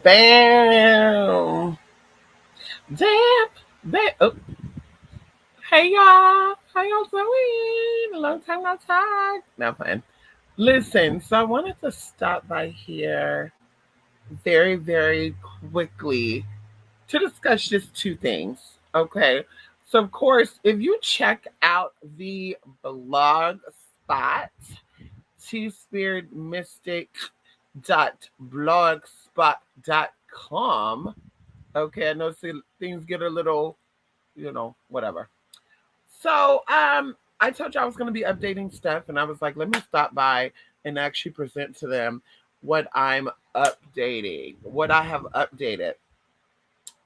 Bam! Damn! That, oh, hey y'all! How y'all doing? Long time, no talk. No playing. Listen, so I wanted to stop by here very, very quickly to discuss just two things. Okay. So, of course, if you check out the blog spot, teaspiritmystic.blogspot.com. Okay, I know things get a little, whatever. So, I told you I was going to be updating stuff, and I was like, let me stop by and actually present to them what I'm updating, what I have updated.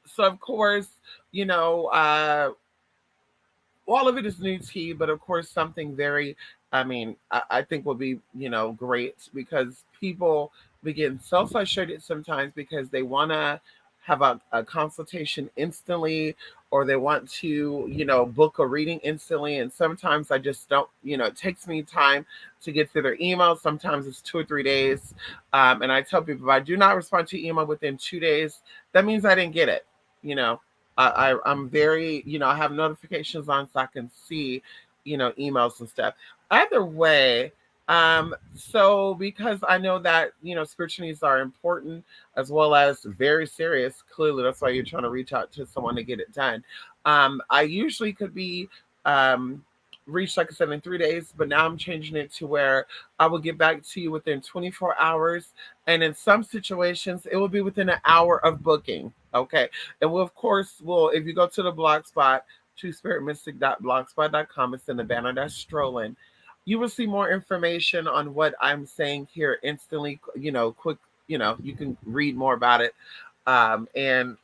So, of course, you know, uh, all of it is new tea, but of course, something very, I think will be, great because people begin so frustrated sometimes because they want to have a consultation instantly or they want to, book a reading instantly. And sometimes I just don't, it takes me time to get through their emails. Sometimes it's 2 or 3 days. And I tell people if I do not respond to email within 2 days, that means I didn't get it, you know. I'm very, I have notifications on so I can see, emails and stuff. Either way, so because I know that, spiritual needs are important as well as very serious, clearly that's why you're trying to reach out to someone to get it done. I usually could be um reached, like I said, in 3 days, but now I'm changing it to where I will get back to you within 24 hours. And in some situations, it will be within an hour of booking. Okay. And we'll, of course, if you go to the blog spot, truespiritmystic.blogspot.com, it's in the banner that's strolling. You will see more information on what I'm saying here instantly, quick, you can read more about it. And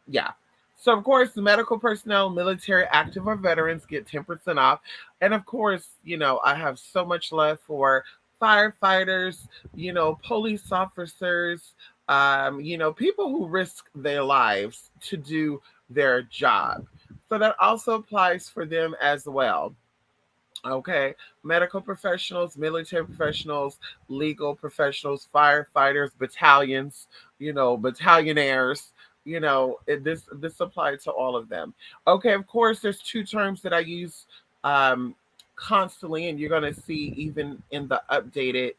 yeah. So, of course, the medical personnel, military, active, or veterans get 10% off. And of course, I have so much love for firefighters, police officers, people who risk their lives to do their job. So that also applies for them as well. Okay. Medical professionals, military professionals, legal professionals, firefighters, battalions, battalionaires, this applies to all of them. Okay, of course, there's two terms that I use um, constantly, and you're going to see even in the updated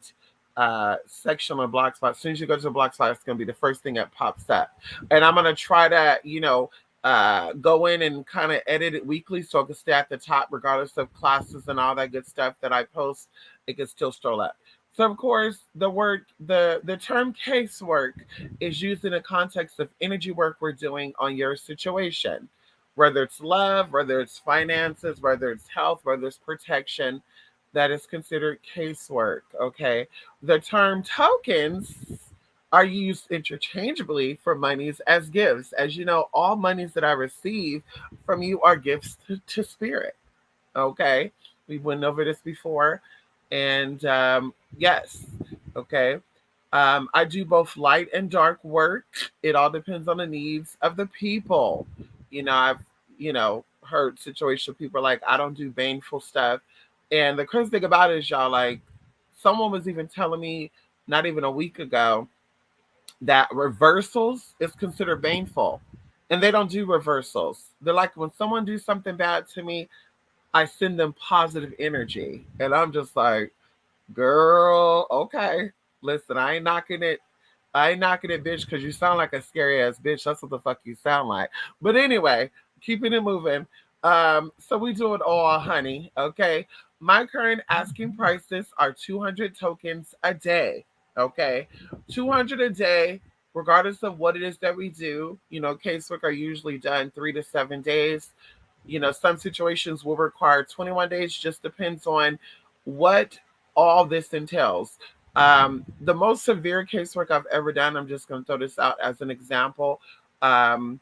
section on Blogspot. As soon as you go to the Blogspot, it's going to be the first thing that pops up. And I'm going to try to, go in and kind of edit it weekly so it can stay at the top regardless of classes and all that good stuff that I post. It can still stroll up. So of course the term casework is used in the context of energy work we're doing on your situation. Whether it's love, whether it's finances, whether it's health, whether it's protection, that is considered casework. Okay. The term tokens are used interchangeably for monies as gifts. As you know, all monies that I receive from you are gifts to spirit. Okay. We went over this before. And yes. Okay. I do both light and dark work. It all depends on the needs of the people. I've, heard situations people are like, I don't do baneful stuff. And the crazy thing about it is, y'all, like, someone was even telling me not even a week ago that reversals is considered baneful. And they don't do reversals. They're like, when someone do something bad to me, I send them positive energy. And I'm just like, girl, okay. Listen, I ain't knocking it. I ain't knocking it, bitch, because you sound like a scary ass bitch. That's what the fuck you sound like. But anyway, keeping it moving. So we do it all, honey. Okay. My current asking prices are 200 tokens a day. Okay. 200 a day, regardless of what it is that we do. Casework are usually done 3 to 7 days. Some situations will require 21 days, just depends on what all this entails. The most severe casework I've ever done, I'm just going to throw this out as an example. Um,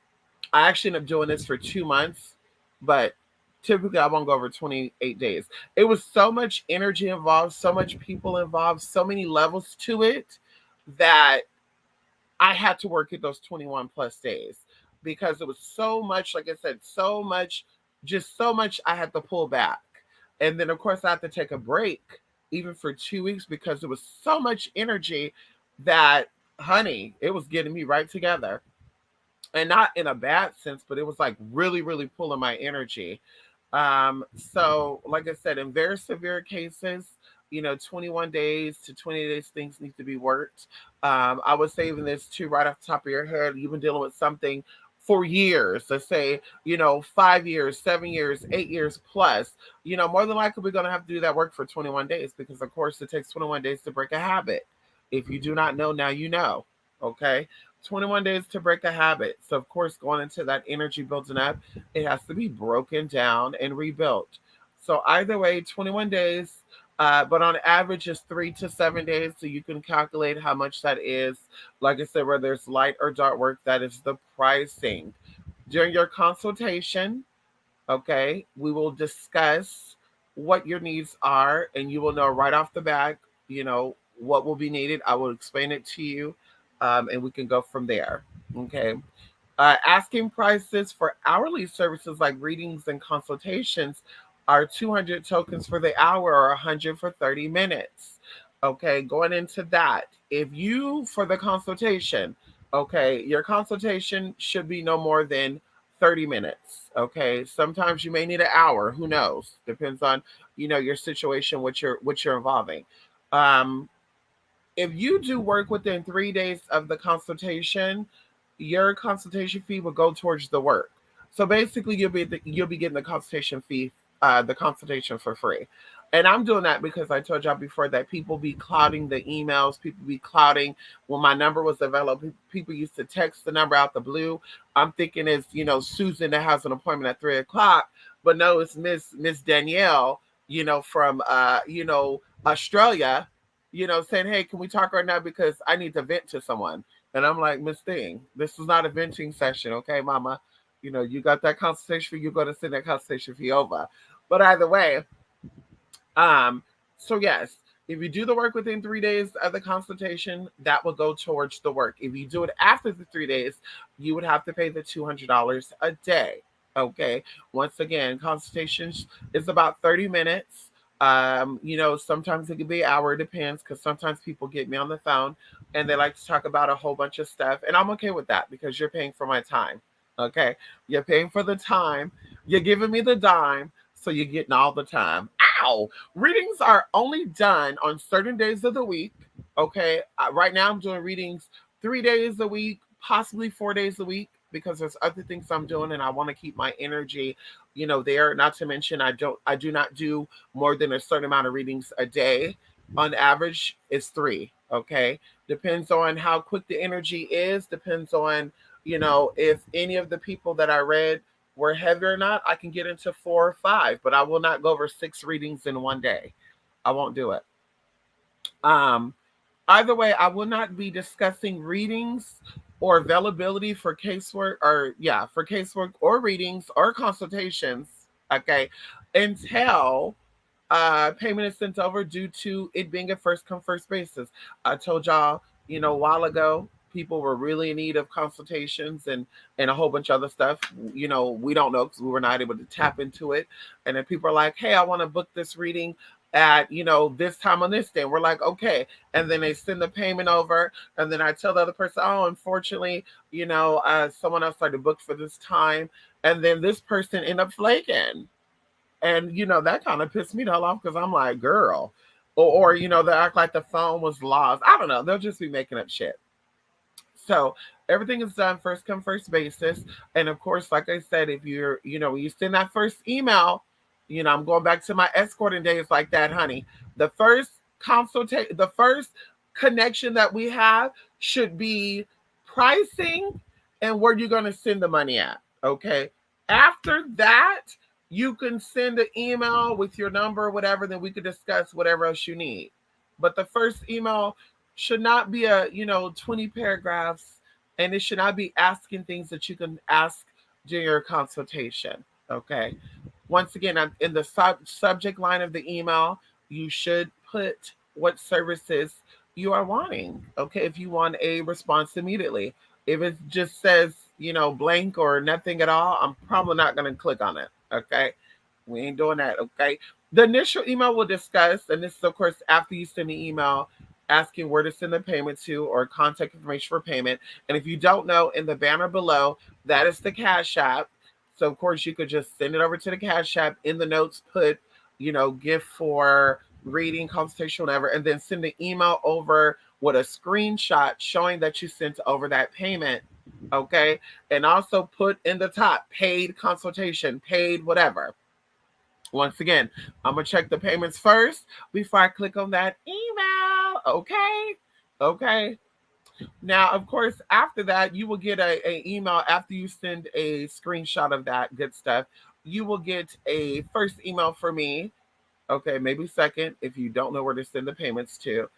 I actually ended up doing this for 2 months, but typically I won't go over 28 days. It was so much energy involved, so much people involved, so many levels to it that I had to work at those 21 plus days because it was so much, like I said, so much, just so much I had to pull back. And then, of course, I had to take a break even for 2 weeks because it was so much energy that honey, it was getting me right together. And not in a bad sense, but it was like really, really pulling my energy. So like I said, in very severe cases, 21 days to 20 days, things need to be worked. I was saving this too right off the top of your head. You've been dealing with something for years, let's say, 5 years, 7 years, 8 years plus, more than likely we're going to have to do that work for 21 days because, of course, it takes 21 days to break a habit. If you do not know, now you know. Okay. 21 days to break a habit. So, of course, going into that energy building up, it has to be broken down and rebuilt. So either way, 21 days, but on average is 3 to 7 days. So you can calculate how much that is. Like I said, whether it's light or dark work, that is the pricing. During your consultation, okay, we will discuss what your needs are, and you will know right off the bat, what will be needed. I will explain it to you, and we can go from there. Okay. Asking prices for hourly services like readings and consultations are 200 tokens for the hour or 100 for 30 minutes. Okay, going into that. If you, for the consultation, okay, your consultation should be no more than 30 minutes. Okay, sometimes you may need an hour. Who knows? Depends on, your situation, what you're involving. Um, if you do work within 3 days of the consultation, your consultation fee will go towards the work. So basically, you'll be getting the consultation fee, the consultation for free. And I'm doing that because I told y'all before that people be clouding the emails. People be clouding when my number was available. People used to text the number out the blue. I'm thinking it's Susan that has an appointment at 3 o'clock, but no, it's Miss Danielle, from Australia, saying, "Hey, can we talk right now because I need to vent to someone." And I'm like, "Miss Thing, this is not a venting session, okay, Mama? You got that consultation fee. You're going to send that consultation fee over." But either way, um, so yes, if you do the work within 3 days of the consultation, that will go towards the work. If you do it after the 3 days, you would have to pay the $200 a day. Okay. Once again, consultations is about 30 minutes. Sometimes it could be an hour, it depends, because sometimes people get me on the phone and they like to talk about a whole bunch of stuff. And I'm okay with that because you're paying for my time. Okay. You're paying for the time. You're giving me the dime. So you're getting all the time. Ow! Readings are only done on certain days of the week. Okay. Right now, I'm doing readings 3 days a week, possibly 4 days a week, because there's other things I'm doing, and I want to keep my energy, there. Not to mention, I do not do more than a certain amount of readings a day. On average, it's three. Okay. Depends on how quick the energy is. Depends on, if any of the people that I read were heavy or not. I can get into 4 or 5, but I will not go over 6 readings in one day. I won't do it. Um, Either way, I will not be discussing readings or availability for casework, or yeah, for casework or readings or consultations. Okay, until payment is sent over due to it being a first come first basis. I told y'all, a while ago, people were really in need of consultations and a whole bunch of other stuff. We don't know because we were not able to tap into it. And then people are like, "Hey, I want to book this reading at this time on this day." And we're like, "Okay." And then they send the payment over, and then I tell the other person, "Oh, unfortunately, someone else started booked for this time," and then this person end up flaking. And that kind of pissed me the hell off because I'm like, girl, or they act like the phone was lost. I don't know. They'll just be making up shit. So everything is done first come first basis. And of course, like I said, if when you send that first email, I'm going back to my escorting days like that, honey. The first consultation, the first connection that we have should be pricing and where you're going to send the money at. Okay. After that, you can send an email with your number or whatever, then we could discuss whatever else you need. But the first email should not be 20 paragraphs, and it should not be asking things that you can ask during your consultation. Okay. Once again, in the subject line of the email, you should put what services you are wanting. Okay. If you want a response immediately, if it just says, blank or nothing at all, I'm probably not going to click on it. Okay. We ain't doing that. Okay. The initial email will discuss, and this is, of course, after you send the email, asking where to send the payment to or contact information for payment. And if you don't know, in the banner below, that is the Cash App. So of course you could just send it over to the Cash App. In the notes, put, gift for reading, consultation, whatever, and then send the email over with a screenshot showing that you sent over that payment. Okay. And also put in the top paid consultation, paid whatever. Once again, I'm gonna check the payments first before I click on that email. Okay. Okay. Now, of course, after that, you will get a email after you send a screenshot of that good stuff. You will get a first email for me. Okay, maybe second if you don't know where to send the payments to.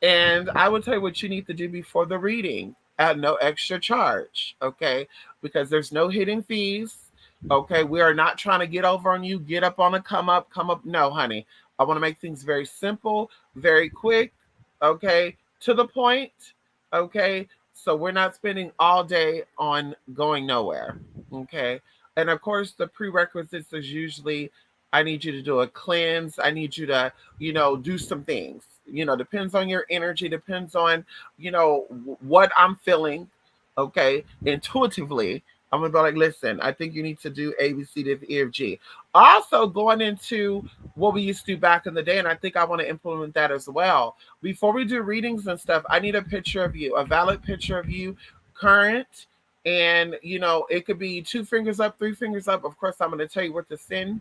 And I will tell you what you need to do before the reading at no extra charge. Okay, because there's no hidden fees. Okay, we are not trying to get over on you, get up on a come up, come up. No, honey. I want to make things very simple, very quick. Okay, to the point. Okay, so we're not spending all day on going nowhere. Okay, and of course, the prerequisites is usually I need you to do a cleanse. I need you to, do some things. Depends on your energy, depends on, what I'm feeling. Okay, intuitively, I'm gonna be like, listen, I think you need to do A, B, C, D, E, F, G. Also, going into what we used to do back in the day, and I think I want to implement that as well. Before we do readings and stuff, I need a picture of you, a valid picture of you, current. And it could be two fingers up, three fingers up. Of course, I'm going to tell you what to send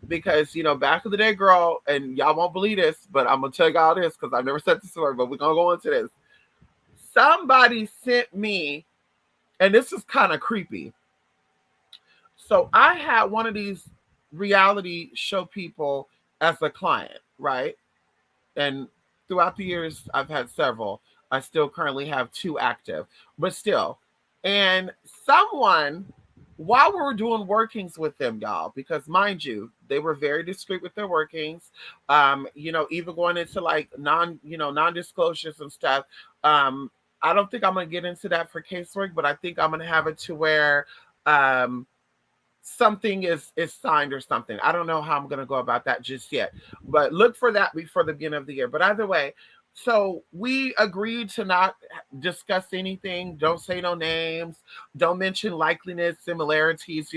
because back in the day, girl, and y'all won't believe this, but I'm gonna tell y'all this because I've never said this story, but we're gonna go into this. Somebody sent me, and this is kind of creepy. So I had one of these reality show people as a client, right? And throughout the years, I've had several. I still currently have two active, but still. And someone, while we were doing workings with them, y'all, because mind you, they were very discreet with their workings. Even going into like non-disclosures and stuff. Um, I don't think I'm gonna get into that for casework, but I think I'm gonna have it to where um something is signed or something. I don't know how I'm going to go about that just yet, but look for that before the beginning of the year. But either way, so we agreed to not discuss anything. Don't say no names. Don't mention likeliness, similarities.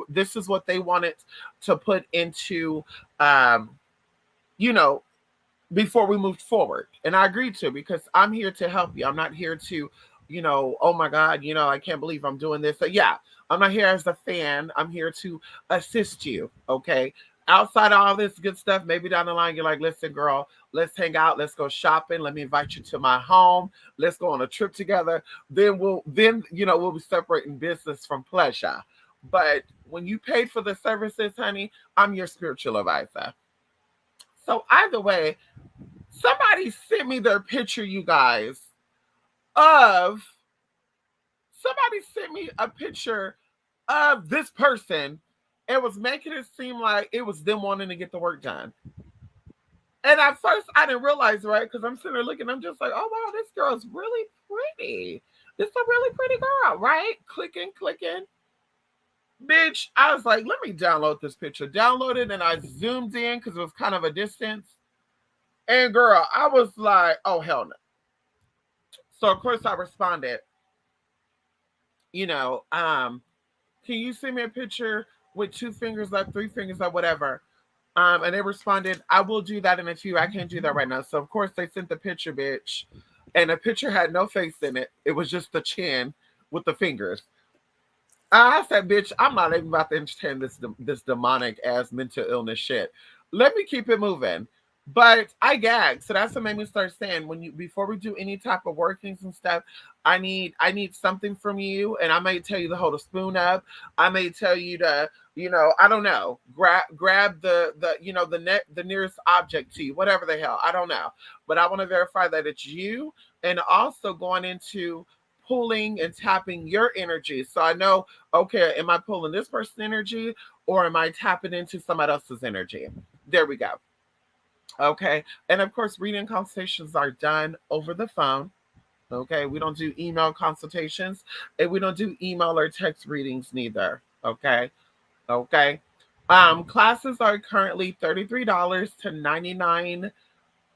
This is what they wanted to put into um, you know, before we moved forward. And I agreed to because I'm here to help you. I'm not here to, oh my God, I can't believe I'm doing this. So yeah, I'm not here as a fan. I'm here to assist you. Okay. Outside of all this good stuff, maybe down the line, you're like, listen, girl, let's hang out. Let's go shopping. Let me invite you to my home. Let's go on a trip together. We'll be separating business from pleasure. But when you paid for the services, honey, I'm your spiritual advisor. So either way, somebody sent me their picture, you guys, of somebody sent me a picture of this person and was making it seem like it was them wanting to get the work done. And at first I didn't realize, right? Because I'm sitting there looking, I'm just like, oh wow, this girl's really pretty. This is a really pretty girl, right? Clicking, clicking. Bitch, I was like, let me download this picture. Downloaded and I zoomed in because it was kind of a distance. And girl, I was like, oh hell no. So of course I responded, you know, can you send me a picture with two fingers up, three fingers up, whatever? And they responded, I will do that in a few. I can't do that right now. So of course they sent the picture, bitch. And the picture had no face in it. It was just the chin with the fingers. I said, bitch, I'm not even about to entertain this demonic ass mental illness shit. Let me keep it moving. But I gagged. So that's what made me start saying before we do any type of workings and stuff, I need something from you. And I may tell you to hold a spoon up. I may tell you to, I don't know, grab the nearest object to you, whatever the hell. I don't know. But I want to verify that it's you, and also going into pulling and tapping your energy. So I know, okay, am I pulling this person's energy or am I tapping into somebody else's energy? There we go. Okay. And of course, reading consultations are done over the phone. Okay. We don't do email consultations and we don't do email or text readings neither. Okay. Okay. Classes are currently $33 to $99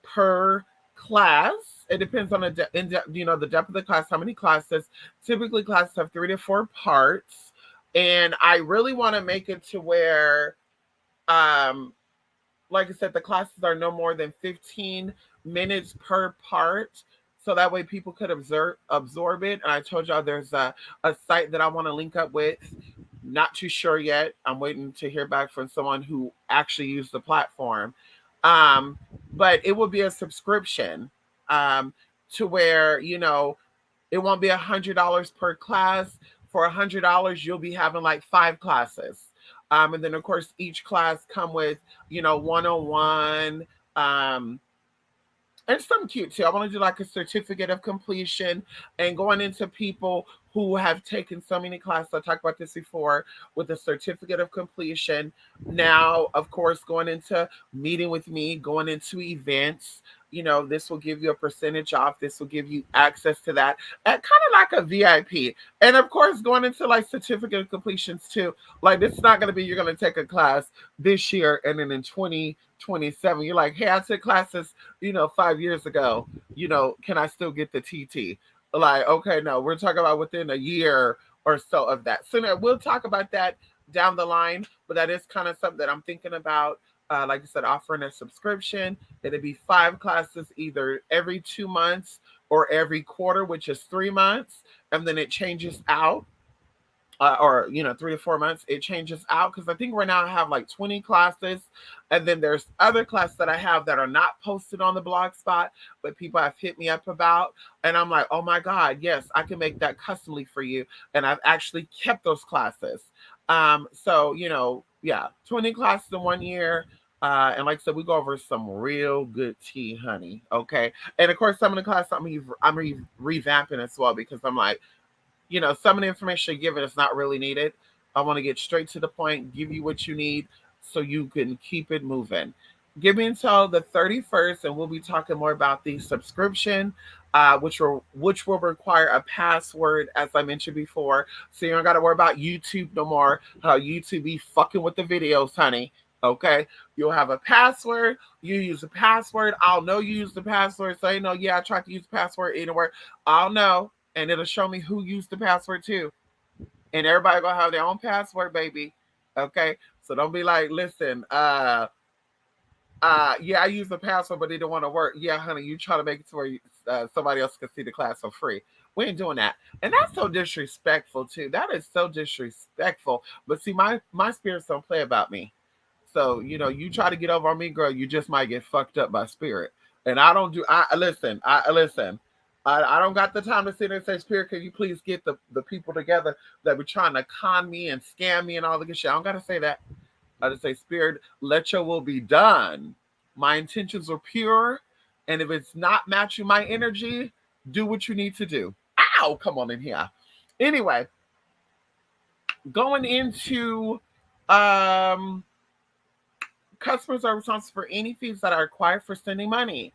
per class. It depends on the depth of the class, how many classes. Typically, classes have 3 to 4 parts, and I really want to make it to where, um, like I said, the classes are no more than 15 minutes per part. So that way people could absorb it. And I told y'all there's a site that I want to link up with. Not too sure yet. I'm waiting to hear back from someone who actually used the platform. Um, but it will be a subscription, um, to where, it won't be $100 per class. For $100, you'll be having like 5 classes. And then of course each class come with, 101, um, and some cute too. I want to do like a certificate of completion, and going into people who have taken so many classes. I talked about this before, with a certificate of completion. Now, of course, going into meeting with me, going into events. This will give you a percentage off. This will give you access to that, and kind of like a VIP. And of course, going into like certificate of completions too. Like, this is not going to be you're going to take a class this year and then in 2027 you're like, hey, I took classes 5 years ago, can I still get the TT? Like, okay, no, we're talking about within a year or so of that. So now we'll talk about that down the line, but that is kind of something that I'm thinking about. Like I said, offering a subscription. It'll be 5 classes either every 2 months or every quarter, which is 3 months. And then it changes out, or 3 to 4 months, it changes out, because I think right now I have like 20 classes, and then there's other classes that I have that are not posted on the blog spot, but people have hit me up about, and I'm like, oh my god, yes, I can make that customly for you. And I've actually kept those classes. So yeah, 20 classes in 1 year. And like I said, we go over some real good tea, honey. Okay. And of course, some of the classes I'm revamping as well, because I'm like, some of the information you're giving is not really needed. I want to get straight to the point, give you what you need so you can keep it moving. Give me until the 31st, and we'll be talking more about the subscription, which will require a password, as I mentioned before. So you don't got to worry about YouTube no more. How YouTube be fucking with the videos, honey. Okay, you'll have a password. You use the password. I'll know you use the password. So you know, yeah, I tried to use the password anywhere. I'll know, and it'll show me who used the password too. And everybody gonna have their own password, baby. Okay, so don't be like, listen, yeah, I use the password, but it don't want to work. Yeah, honey, you try to make it to where somebody else can see the class for free. We ain't doing that, and that's so disrespectful too. That is so disrespectful. But see, my spirits don't play about me. So you try to get over on me, girl, you just might get fucked up by spirit. And I don't do. I listen. I listen. I don't got the time to sit there and say, Spirit, can you please get the people together that be trying to con me and scam me and all the good shit. I don't got to say that. I just say, Spirit, let your will be done. My intentions are pure. And if it's not matching my energy, do what you need to do. Ow, come on in here. Anyway, going into, um, customers are responsible for any fees that are required for sending money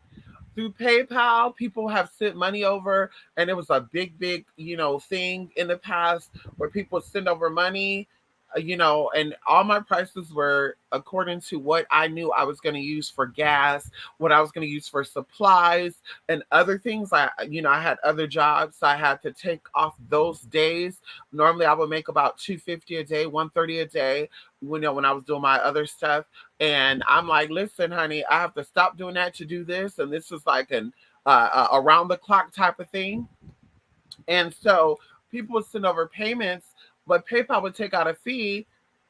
through PayPal. People have sent money over, and it was a big, thing in the past where people send over money, and all my prices were according to what I knew I was going to use for gas, what I was going to use for supplies, and other things. I had other jobs, so I had to take off those days. Normally, I would make about 250 a day, 130 a day. When I was doing my other stuff, and I'm like, listen, honey, I have to stop doing that to do this. And this is like an around the clock type of thing. And so people would send over payments, but PayPal would take out a fee.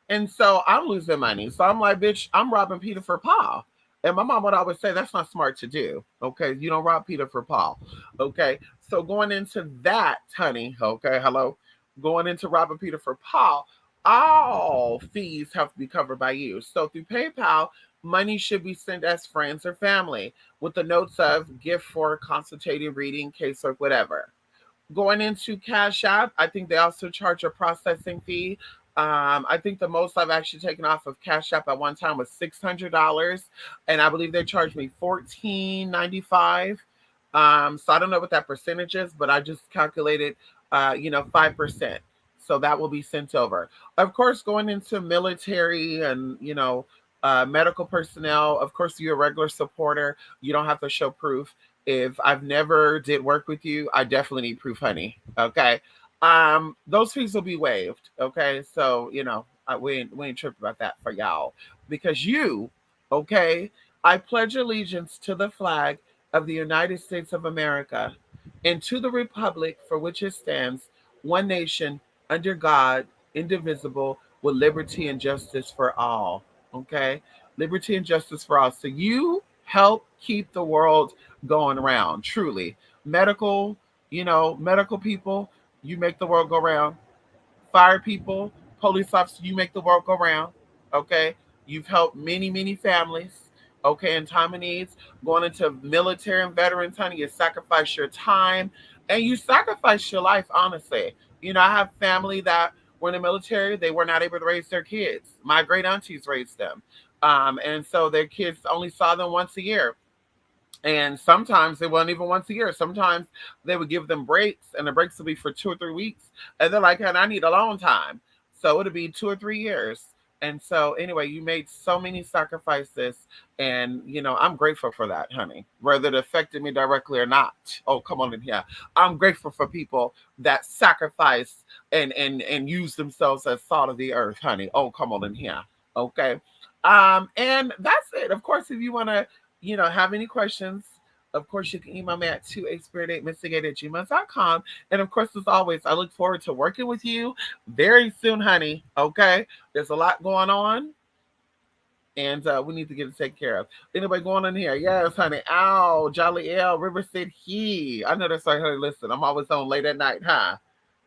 And so I'm losing money. So I'm like, bitch, I'm robbing Peter for Paul. And my mom would always say, that's not smart to do. Okay. You don't rob Peter for Paul. Okay. So going into that, honey, okay, hello, going into robbing Peter for Paul, all fees have to be covered by you. So through PayPal, money should be sent as friends or family with the notes of gift for consultative reading, casework, whatever. Going into Cash App, I think they also charge a processing fee. I think the most I've actually taken off of Cash App at one time was $600, and I believe they charged me $14.95. So I don't know what that percentage is, but I just calculated, 5%. So that will be sent over. Of course, going into military and medical personnel. Of course, you're a regular supporter. You don't have to show proof. If I've never did work with you, I definitely need proof, honey. Okay. Those fees will be waived. Okay. So, we ain't tripping about that for y'all. Because you, okay, I pledge allegiance to the flag of the United States of America and to the republic for which it stands, one nation, under God, indivisible, with liberty and justice for all. Okay? Liberty and justice for all. So you help keep the world going around, truly. Medical, medical people, you make the world go round. Fire people, police officers, you make the world go round. Okay? You've helped many, many families. Okay, in time of needs, going into military and veterans, honey, you sacrifice your time and you sacrifice your life, honestly. I have family that were in the military, they were not able to raise their kids. My great aunties raised them. And so their kids only saw them once a year, and sometimes they weren't even once a year. Sometimes they would give them breaks, and the breaks would be for 2 or 3 weeks. And they're like, "And I need a long time." So it'd be 2 or 3 years. And so, anyway, you made so many sacrifices. And, I'm grateful for that, honey, whether it affected me directly or not. Oh, come on in here. I'm grateful for people that sacrifice and use themselves as salt of the earth, honey. Oh, come on in here. Okay. And that's it. Of course, if you want to have any questions, of course, you can email me at 28spirit8mystigate@gmail.com. And of course, as always, I look forward to working with you very soon, honey. Okay? There's a lot going on, and we need to get it taken care of. Anybody going on here? Yes, honey. Ow, Jolly L, River said he. I know that's like, honey, listen, I'm always on late at night, huh?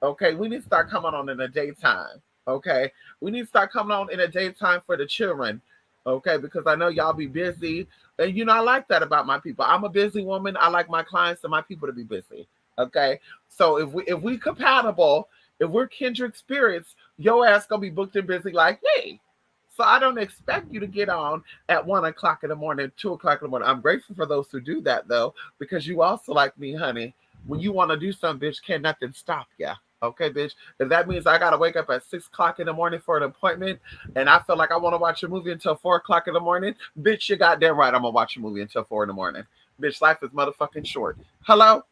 Okay, we need to start coming on in the daytime. Okay, we need to start coming on in the daytime for the children. Okay, because I know y'all be busy, and I like that about my people. I'm a busy woman. I like my clients and my people to be busy. Okay, so if we compatible, if we're kindred spirits, your ass gonna be booked and busy like me. So I don't expect you to get on at 1 o'clock in the morning, 2 o'clock in the morning. I'm grateful for those who do that though, because you also like me, honey. When you want to do something, bitch, can't nothing stop ya. Okay, bitch. If that means I gotta wake up at 6 o'clock in the morning for an appointment, and I feel like I want to watch a movie until 4 o'clock in the morning, bitch, you goddamn right. I'm gonna watch a movie until 4 in the morning. Bitch, life is motherfucking short. Hello.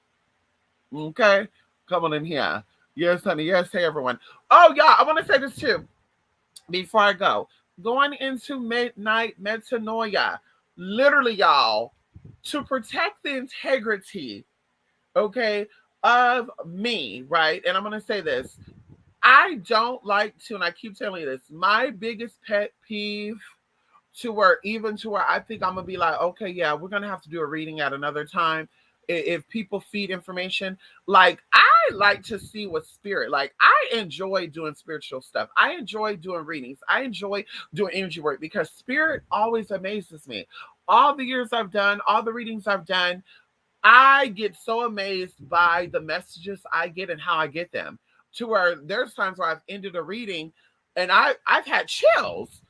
Okay, come on in here. Yes, honey. Yes, hey everyone. Oh yeah, I want to say this too before I go. Going into midnight metanoia, literally, y'all, to protect the integrity, okay, of me, right? And I'm gonna say this. I don't like to, and I keep telling you this, my biggest pet peeve, to where I think I'm gonna be like, okay, yeah, we're gonna have to do a reading at another time. If people feed information, like I like to see what spirit, like I enjoy doing spiritual stuff. I enjoy doing readings. I enjoy doing energy work because spirit always amazes me. All the years I've done, all the readings I've done, I get so amazed by the messages I get and how I get them. To where there's times where I've ended a reading and I've had chills.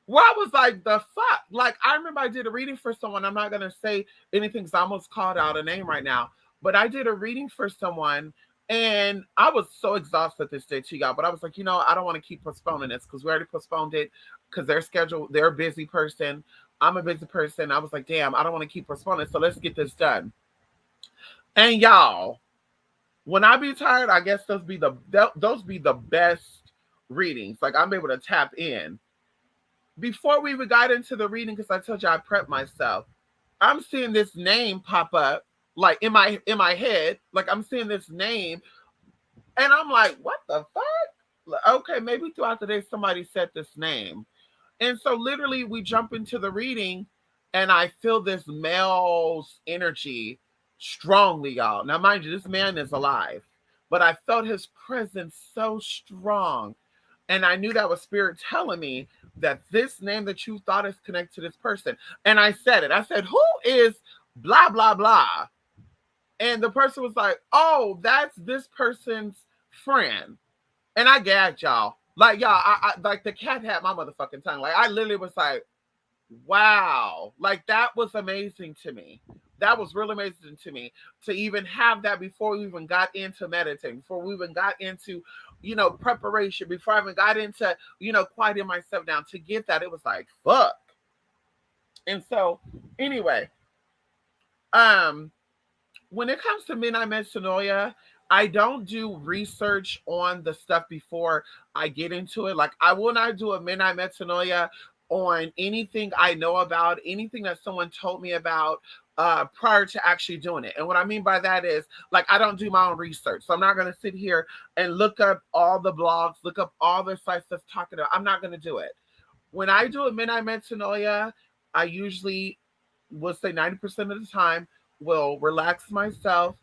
Well, I was like, the fuck? Like, I remember I did a reading for someone. I'm not going to say anything because I almost called out a name right now. But I did a reading for someone and I was so exhausted this day too, y'all. But I was like, I don't want to keep postponing this because we already postponed it because they're a busy person. I'm a busy person. I was like, damn, I don't want to keep postponing. So let's get this done. And y'all, when I be tired, I guess those be the best readings. Like I'm able to tap in. Before we even got into the reading, because I told you I prepped myself, I'm seeing this name pop up like in my head. Like I'm seeing this name, and I'm like, what the fuck? Okay, maybe throughout the day somebody said this name. And so literally we jump into the reading and I feel this male's energy strongly, y'all. Now, mind you, this man is alive, but I felt his presence so strong. And I knew that was spirit telling me that this name that you thought is connected to this person. And I said it. I said, who is blah, blah, blah? And the person was like, oh, that's this person's friend. And I gagged y'all. Like, y'all, I like the cat had my motherfucking tongue. Like, I literally was like, wow. Like, that was amazing to me. That was really amazing to me to even have that before we even got into meditating, before we even got into, preparation, before I even got into, quieting myself down to get that. It was like, fuck. And so, anyway, um, when it comes to midnight metanoia, I don't do research on the stuff before I get into it. Like I will not do a midnight metanoia on anything I know about, anything that someone told me about prior to actually doing it. And what I mean by that is like I don't do my own research. So I'm not gonna sit here and look up all the blogs, look up all the sites that's talking about. I'm not gonna do it. When I do a midnight metanoia, I usually will say 90% of the time will relax myself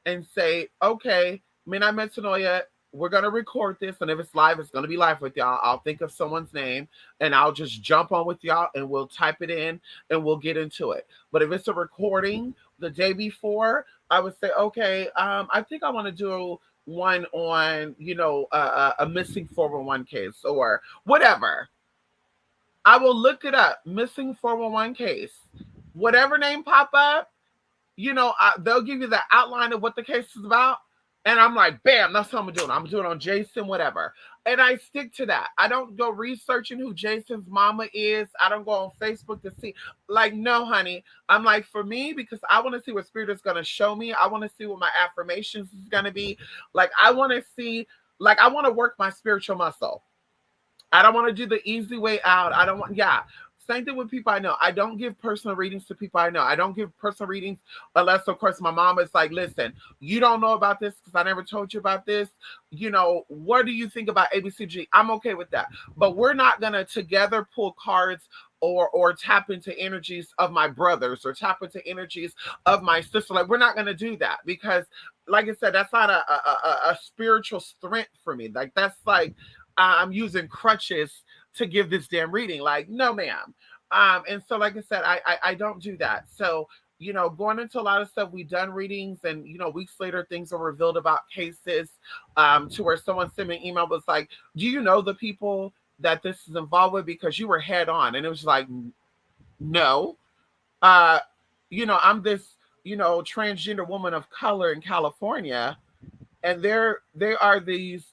and say, okay, midnight metanoia, we're gonna record this, and if it's live, it's gonna be live with y'all. I'll think of someone's name and I'll just jump on with y'all and we'll type it in and we'll get into it. But if it's a recording the day before, I would say, okay, I think I want to do one on, a missing 411 case or whatever. I will look it up. Missing 411 case. Whatever name pop up, they'll give you the outline of what the case is about. And I'm like, bam, that's what I'm doing. I'm doing on Jason, whatever. And I stick to that. I don't go researching who Jason's mama is. I don't go on Facebook to see. Like, no, honey. I'm like, for me, because I want to see what spirit is going to show me. I want to see what my affirmations is going to be. Like, I want to see, like, I want to work my spiritual muscle. I don't want to do the easy way out. I don't want, yeah. Same thing with people I know. I don't give personal readings to people I know. I don't give personal readings unless, of course, my mom is like, listen, you don't know about this because I never told you about this. What do you think about ABCG? I'm okay with that. But we're not going to together pull cards or tap into energies of my brothers or tap into energies of my sister. Like, we're not going to do that because, like I said, that's not a spiritual strength for me. Like, that's like, I'm using crutches to give this damn reading. Like, no, ma'am. And so, like I said, I don't do that. So, going into a lot of stuff, we done readings, and weeks later, things are revealed about cases, to where someone sent me an email was like, "Do you know the people that this is involved with? Because you were head on," and it was like, "No, uh, I'm this, transgender woman of color in California." And they are these,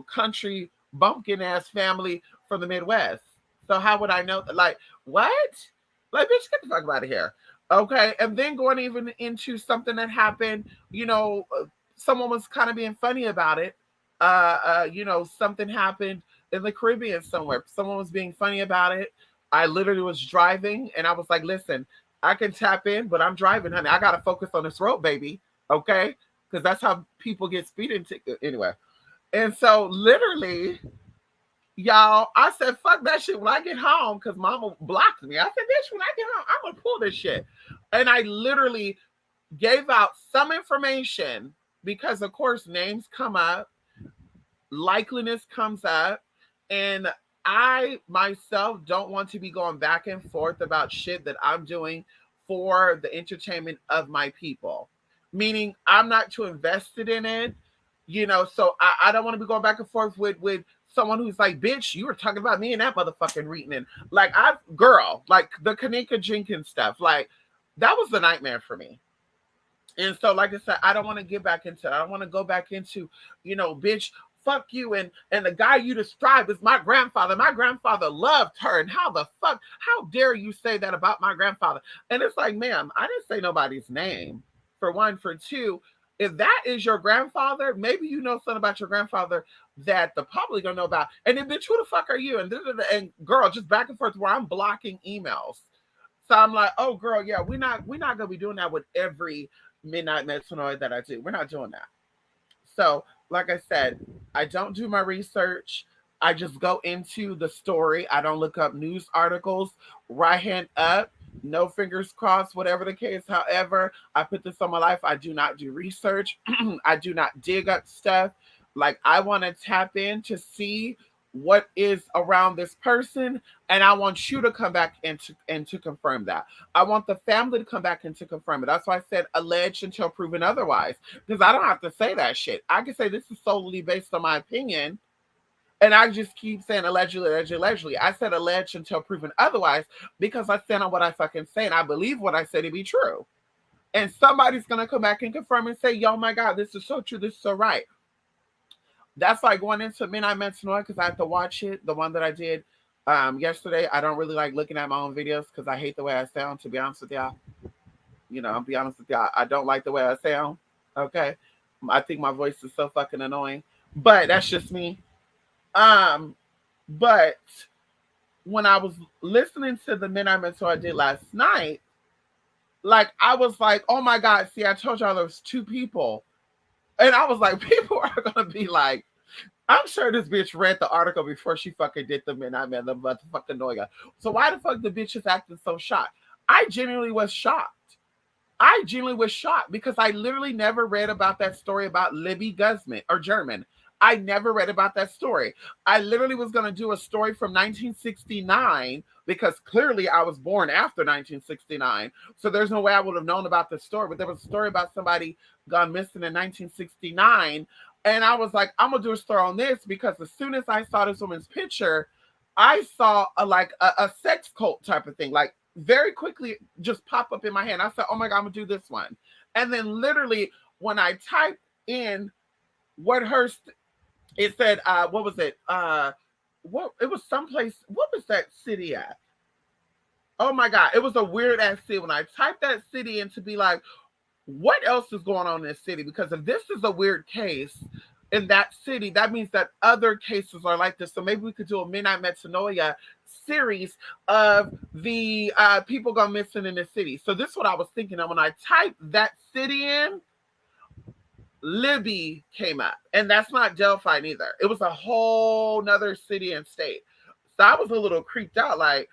country bumpkin ass family from the Midwest. So how would I know? Like, what? Like, bitch, get the fuck out of here. Okay, and then going even into something that happened, someone was kind of being funny about it. Something happened in the Caribbean somewhere. Someone was being funny about it. I literally was driving, and I was like, "Listen, I can tap in, but I'm driving, honey. I gotta focus on this road, baby. Okay, because that's how people get speeding tickets anyway." And so literally, y'all, I said, fuck that shit when I get home because mama blocked me. I said, bitch, when I get home, I'm gonna pull this shit. And I literally gave out some information because of course names come up, likeliness comes up, and I myself don't want to be going back and forth about shit that I'm doing for the entertainment of my people. Meaning I'm not too invested in it, so I don't want to be going back and forth with someone who's like, bitch, you were talking about me and that motherfucking reading. And like like the Kanika Jenkins stuff, like that was the nightmare for me. And so, like I said, I don't want to get back into it. I don't want to go back into, bitch, fuck you. And the guy you described is my grandfather. My grandfather loved her. And how the fuck, how dare you say that about my grandfather? And it's like, ma'am, I didn't say nobody's name, for one. For two, if that is your grandfather, maybe you know something about your grandfather that the public don't know about. And then, bitch, who the fuck are you? And girl, just back and forth where I'm blocking emails. So I'm like, oh girl, yeah, we're not gonna be doing that with every midnight metanoid that I do. We're not doing that. So, like I said, I don't do my research. I just go into the story. I don't look up news articles. Right hand up, no fingers crossed, whatever the case. However, I put this on my life. I do not do research. I do not dig up stuff. Like, I want to tap in to see what is around this person, and I want you to come back and to confirm that. I want the family to come back and to confirm it. That's why I said alleged until proven otherwise, because I don't have to say that shit. I can say this is solely based on my opinion, and I just keep saying allegedly, allegedly, allegedly. I said alleged until proven otherwise because I stand on what I fucking say, and I believe what I say to be true. And somebody's gonna come back and confirm and say, "Yo, my God, this is so true. This is so right." That's like going into Midnight Metanoia because I have to watch it. The one that I did yesterday. I don't really like looking at my own videos because I hate the way I sound, to be honest with y'all. I'll be honest with you. I don't like the way I sound. Okay. I think my voice is so fucking annoying. But that's just me. Um, but when I was listening to the Men I Mentor I did last night, like I was like, oh my God, see, I told y'all there was two people. And I was like, people are gonna be like, I'm sure this bitch read the article before she fucking did the Men I Met the motherfucking Noya. So why the fuck the bitch is acting so shocked? I genuinely was shocked. I genuinely was shocked because I literally never read about that story about Libby Guzman or German. I never read about that story. I literally was going to do a story from 1969 because clearly I was born after 1969. So there's no way I would have known about this story. But there was a story about somebody gone missing in 1969. And I was like, I'm going to do a story on this because as soon as I saw this woman's picture, I saw a sex cult type of thing. Like very quickly just pop up in my hand. I said, oh my God, I'm gonna do this one. And then literally when I typed in what her, it said, what was it? What it was someplace, what was that city at? Oh my God, it was a weird ass city. When I typed that city in to be like, what else is going on in this city? Because if this is a weird case in that city, that means that other cases are like this. So maybe we could do a Midnight Metanoia series of the people gone missing in the city. So this is what I was thinking of when I typed that city in. Libby came up, and that's not Delphi neither. It was a whole nother city and state. So I was a little creeped out, like,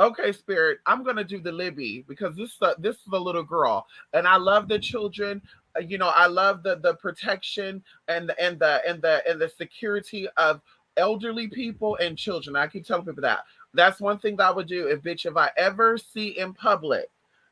okay, Spirit, I'm gonna do the Libby because this is a little girl, and I love the children. I love the protection and the security of elderly people and children. I keep telling people that. That's one thing that I would do if I ever see in public,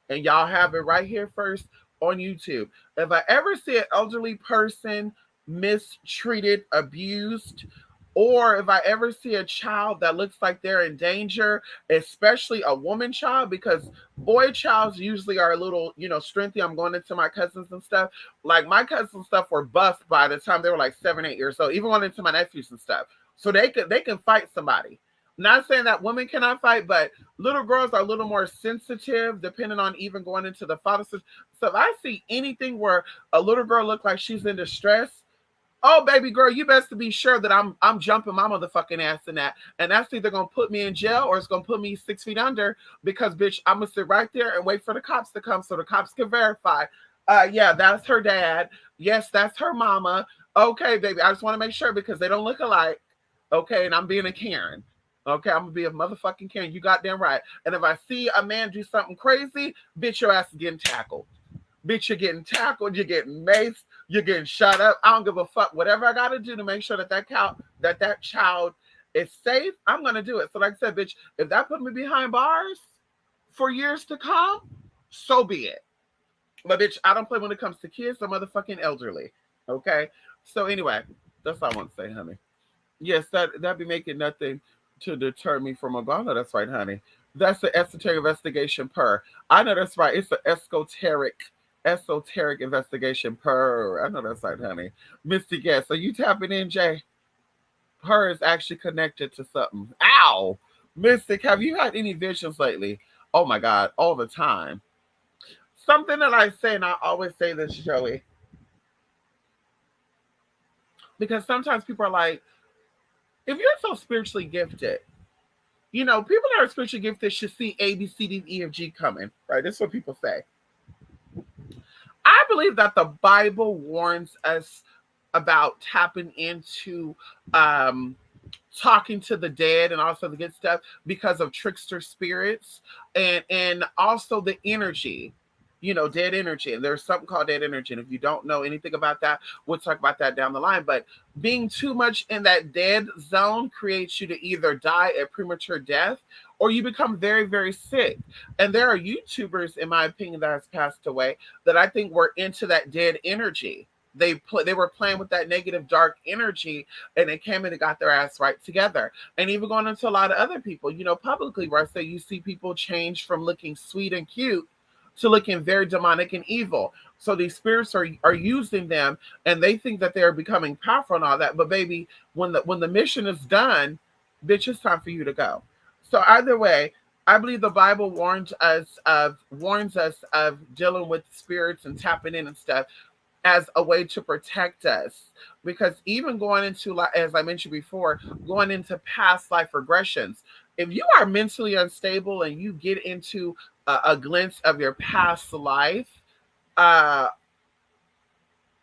and y'all have it right here first on YouTube. If I ever see an elderly person mistreated, abused, or if I ever see a child that looks like they're in danger, especially a woman child, because boy childs usually are a little, strengthy. I'm going into my cousins and stuff. Like my cousins and stuff were bust by the time they were like 7, 8 years old, even going into my nephews and stuff. So they can fight somebody. Not saying that women cannot fight, but little girls are a little more sensitive, depending on even going into the father. So if I see anything where a little girl look like she's in distress, oh baby girl, you best to be sure that I'm jumping my motherfucking ass in that. And that's either gonna put me in jail or it's gonna put me 6 feet under because bitch, I'm gonna sit right there and wait for the cops to come so the cops can verify. Yeah, that's her dad. Yes, that's her mama. Okay, baby. I just want to make sure because they don't look alike. Okay, and I'm being a Karen. Okay, I'm gonna be a motherfucking Karen. You goddamn right. And if I see a man do something crazy, bitch, your ass is getting tackled. Bitch, you're getting tackled, you're getting maced, you're getting shut up. I don't give a fuck. Whatever I gotta do to make sure that child is safe, I'm gonna do it. So, like I said, bitch, if that put me behind bars for years to come, so be it. But bitch, I don't play when it comes to kids or motherfucking elderly. Okay. So anyway, that's all I want to say, honey. Yes, that be making nothing to deter me from a gun. No, that's right, honey. That's the esoteric investigation per. I know that's right. It's an esoteric investigation per. I know that's right, honey. Mystic, yes. So you tapping in, Jay? Her is actually connected to something. Ow! Mystic, have you had any visions lately? Oh my God, all the time. Something that I say, and I always say this, Joey, because sometimes people are like, if you're so spiritually gifted, people that are spiritually gifted should see A, B, C, D, E, F, G coming, right? That's what people say. I believe that the Bible warns us about tapping into talking to the dead and also the good stuff because of trickster spirits and also the energy, dead energy. And there's something called dead energy. And if you don't know anything about that, we'll talk about that down the line. But being too much in that dead zone creates you to either die a premature death or you become very, very sick. And there are YouTubers, in my opinion, that has passed away that I think were into that dead energy. They were playing with that negative dark energy and they came in and got their ass right together. And even going into a lot of other people, publicly, where I say you see people change from looking sweet and cute to looking very demonic and evil. So these spirits are using them and they think that they're becoming powerful and all that. But baby, when the mission is done, bitch, it's time for you to go. So either way, I believe the Bible warns us of dealing with spirits and tapping in and stuff as a way to protect us. Because even going into, like, as I mentioned before, going into past life regressions, if you are mentally unstable and you get into a glimpse of your past life, uh,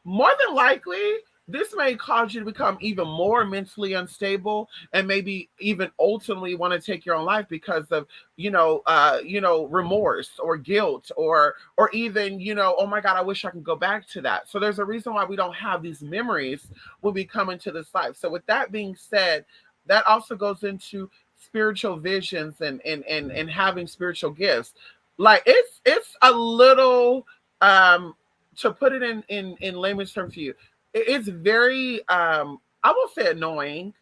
more than likely this may cause you to become even more mentally unstable and maybe even ultimately want to take your own life because of remorse or guilt, or even, oh my god, I wish I could go back to that. So there's a reason why we don't have these memories when we come into this life. So with that being said, that also goes into spiritual visions and having spiritual gifts. Like, it's a little, um to put it in layman's terms for you, it's very, I won't say annoying,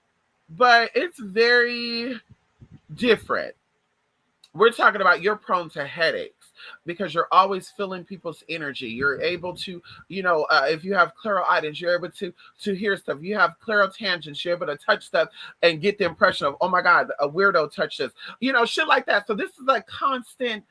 but it's very different. We're talking about, you're prone to headaches because you're always feeling people's energy. You're able to, if you have clairaudience, you're able to hear stuff. You have clairotangents, you're able to touch stuff and get the impression of, oh my god, a weirdo touched this, shit like that. So this is a constant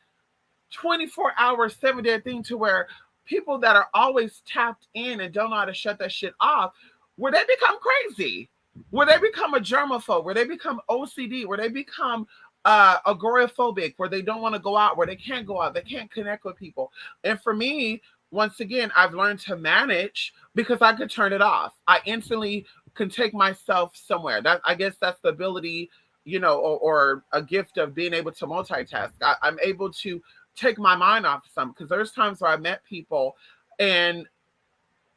24-hour, 7-day thing, to where people that are always tapped in and don't know how to shut that shit off, where they become crazy, where they become a germaphobe, where they become OCD, where they become agoraphobic, where they don't want to go out, where they can't go out, they can't connect with people. And for me, once again, I've learned to manage because I could turn it off. I instantly can take myself somewhere. That, I guess that's the ability, or a gift of being able to multitask. I'm able to take my mind off of something, because there's times where I met people and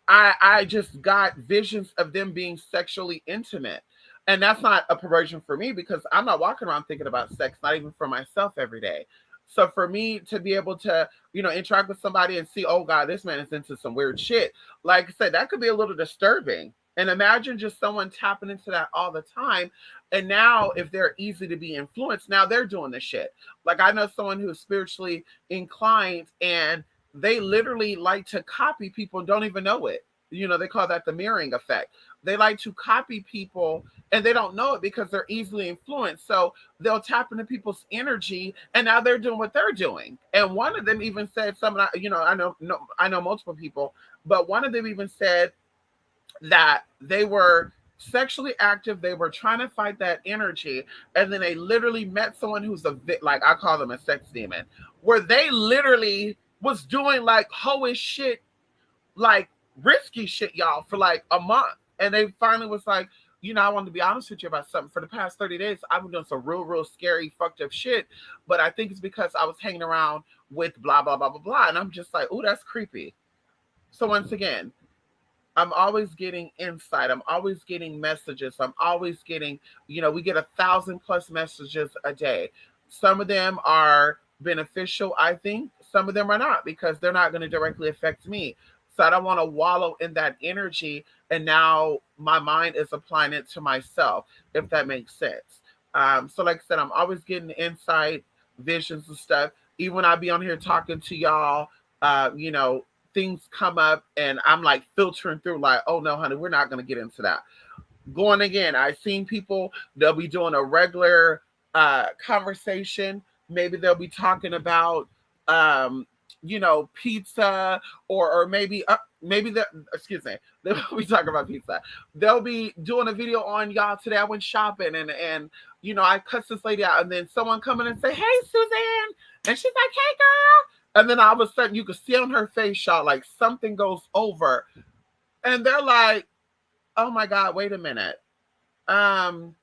I just got visions of them being sexually intimate. And that's not a perversion for me, because I'm not walking around thinking about sex, not even for myself every day. So for me to be able to, interact with somebody and see, oh God, this man is into some weird shit, like I said, that could be a little disturbing. And imagine just someone tapping into that all the time. And now, if they're easy to be influenced, now they're doing the shit. Like, I know someone who's spiritually inclined, and they literally like to copy people and don't even know it. They call that the mirroring effect. They like to copy people and they don't know it because they're easily influenced. So they'll tap into people's energy, and now they're doing what they're doing. And one of them even said something, I know, no, I know multiple people, but one of them even said that they were sexually active, they were trying to fight that energy, and then they literally met someone who's like, I call them a sex demon, where they literally was doing like hoish shit, like risky shit, y'all, for like a month. And they finally was like, I wanted to be honest with you about something. For the past 30 days, I've been doing some real scary, fucked up shit. But I think it's because I was hanging around with blah, blah, blah, blah, blah. And I'm just like, oh, that's creepy. So once again, I'm always getting insight. I'm always getting messages. I'm always getting, we get 1,000+ messages a day. Some of them are beneficial, I think. Some of them are not, because they're not going to directly affect me. So I don't want to wallow in that energy. And now my mind is applying it to myself, if that makes sense. So like I said, I'm always getting insight, visions and stuff. Even when I be on here talking to y'all, uh, you know, things come up and I'm like filtering through, like, oh no, honey, we're not going to get into that. Going again, I've seen people, they'll be doing a regular conversation. Maybe they'll be talking about, um, pizza, or maybe the excuse me, they'll be talking about pizza. They'll be doing a video on, y'all, today I went shopping, and I cussed this lady out, and then someone come in and say, hey, Suzanne, and she's like, hey, girl, and then all of a sudden you can see on her face, y'all, like something goes over, and they're like, oh my god, wait a minute, um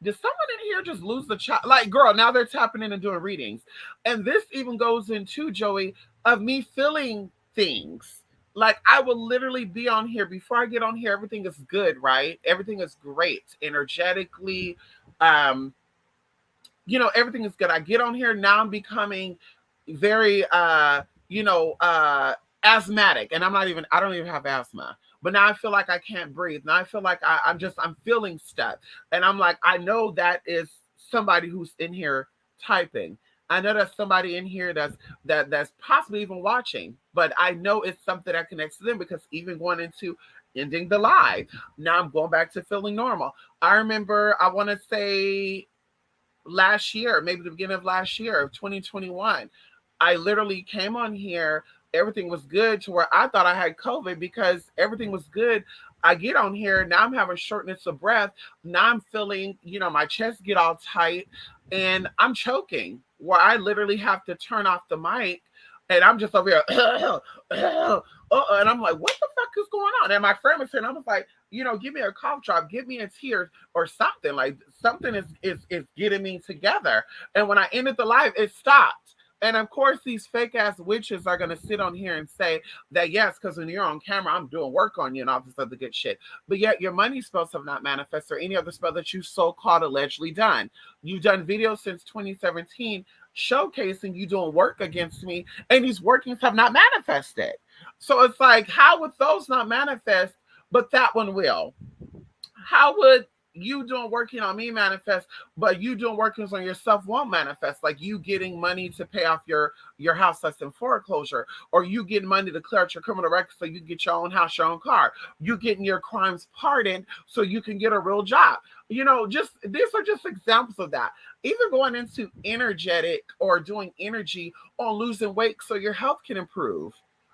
did someone in here just lose the child? Like, girl, now they're tapping in and doing readings. And this even goes into, Joey, of me feeling things. Like, I will literally be on here. Before I get on here, everything is good, right? Everything is great. Energetically, um, everything is good. I get on here, now I'm becoming very asthmatic. And I don't even have asthma. But now I feel like I can't breathe. Now I feel like I'm feeling stuff. And I'm like, I know that is somebody who's in here typing. I know that's somebody in here that's possibly even watching. But I know it's something that connects to them, because even going into ending the live, now I'm going back to feeling normal. I remember, I want to say last year, maybe the beginning of last year of 2021. I literally came on here. Everything was good to where I thought I had COVID because everything was good. I get on here. Now I'm having shortness of breath. Now I'm feeling, my chest get all tight and I'm choking where I literally have to turn off the mic and I'm just over here. And I'm like, what the fuck is going on? And my friend was saying, I was like, give me a cough drop, give me a tear or something. Like something is getting me together. And when I ended the live, it stopped. And of course, these fake ass witches are gonna sit on here and say that yes, because when you're on camera, I'm doing work on you and all this other good shit. But yet your money spells have not manifested or any other spell that you so-called allegedly done. You've done videos since 2017 showcasing you doing work against me, and these workings have not manifested. So it's like, how would those not manifest, but that one will? How would you doing working on me manifest, but you doing workings on yourself won't manifest? Like you getting money to pay off your house that's in foreclosure, or you getting money to clear out your criminal record so you get your own house, your own car. You getting your crimes pardoned so you can get a real job. Just these are just examples of that. Even going into energetic or doing energy on losing weight so your health can improve,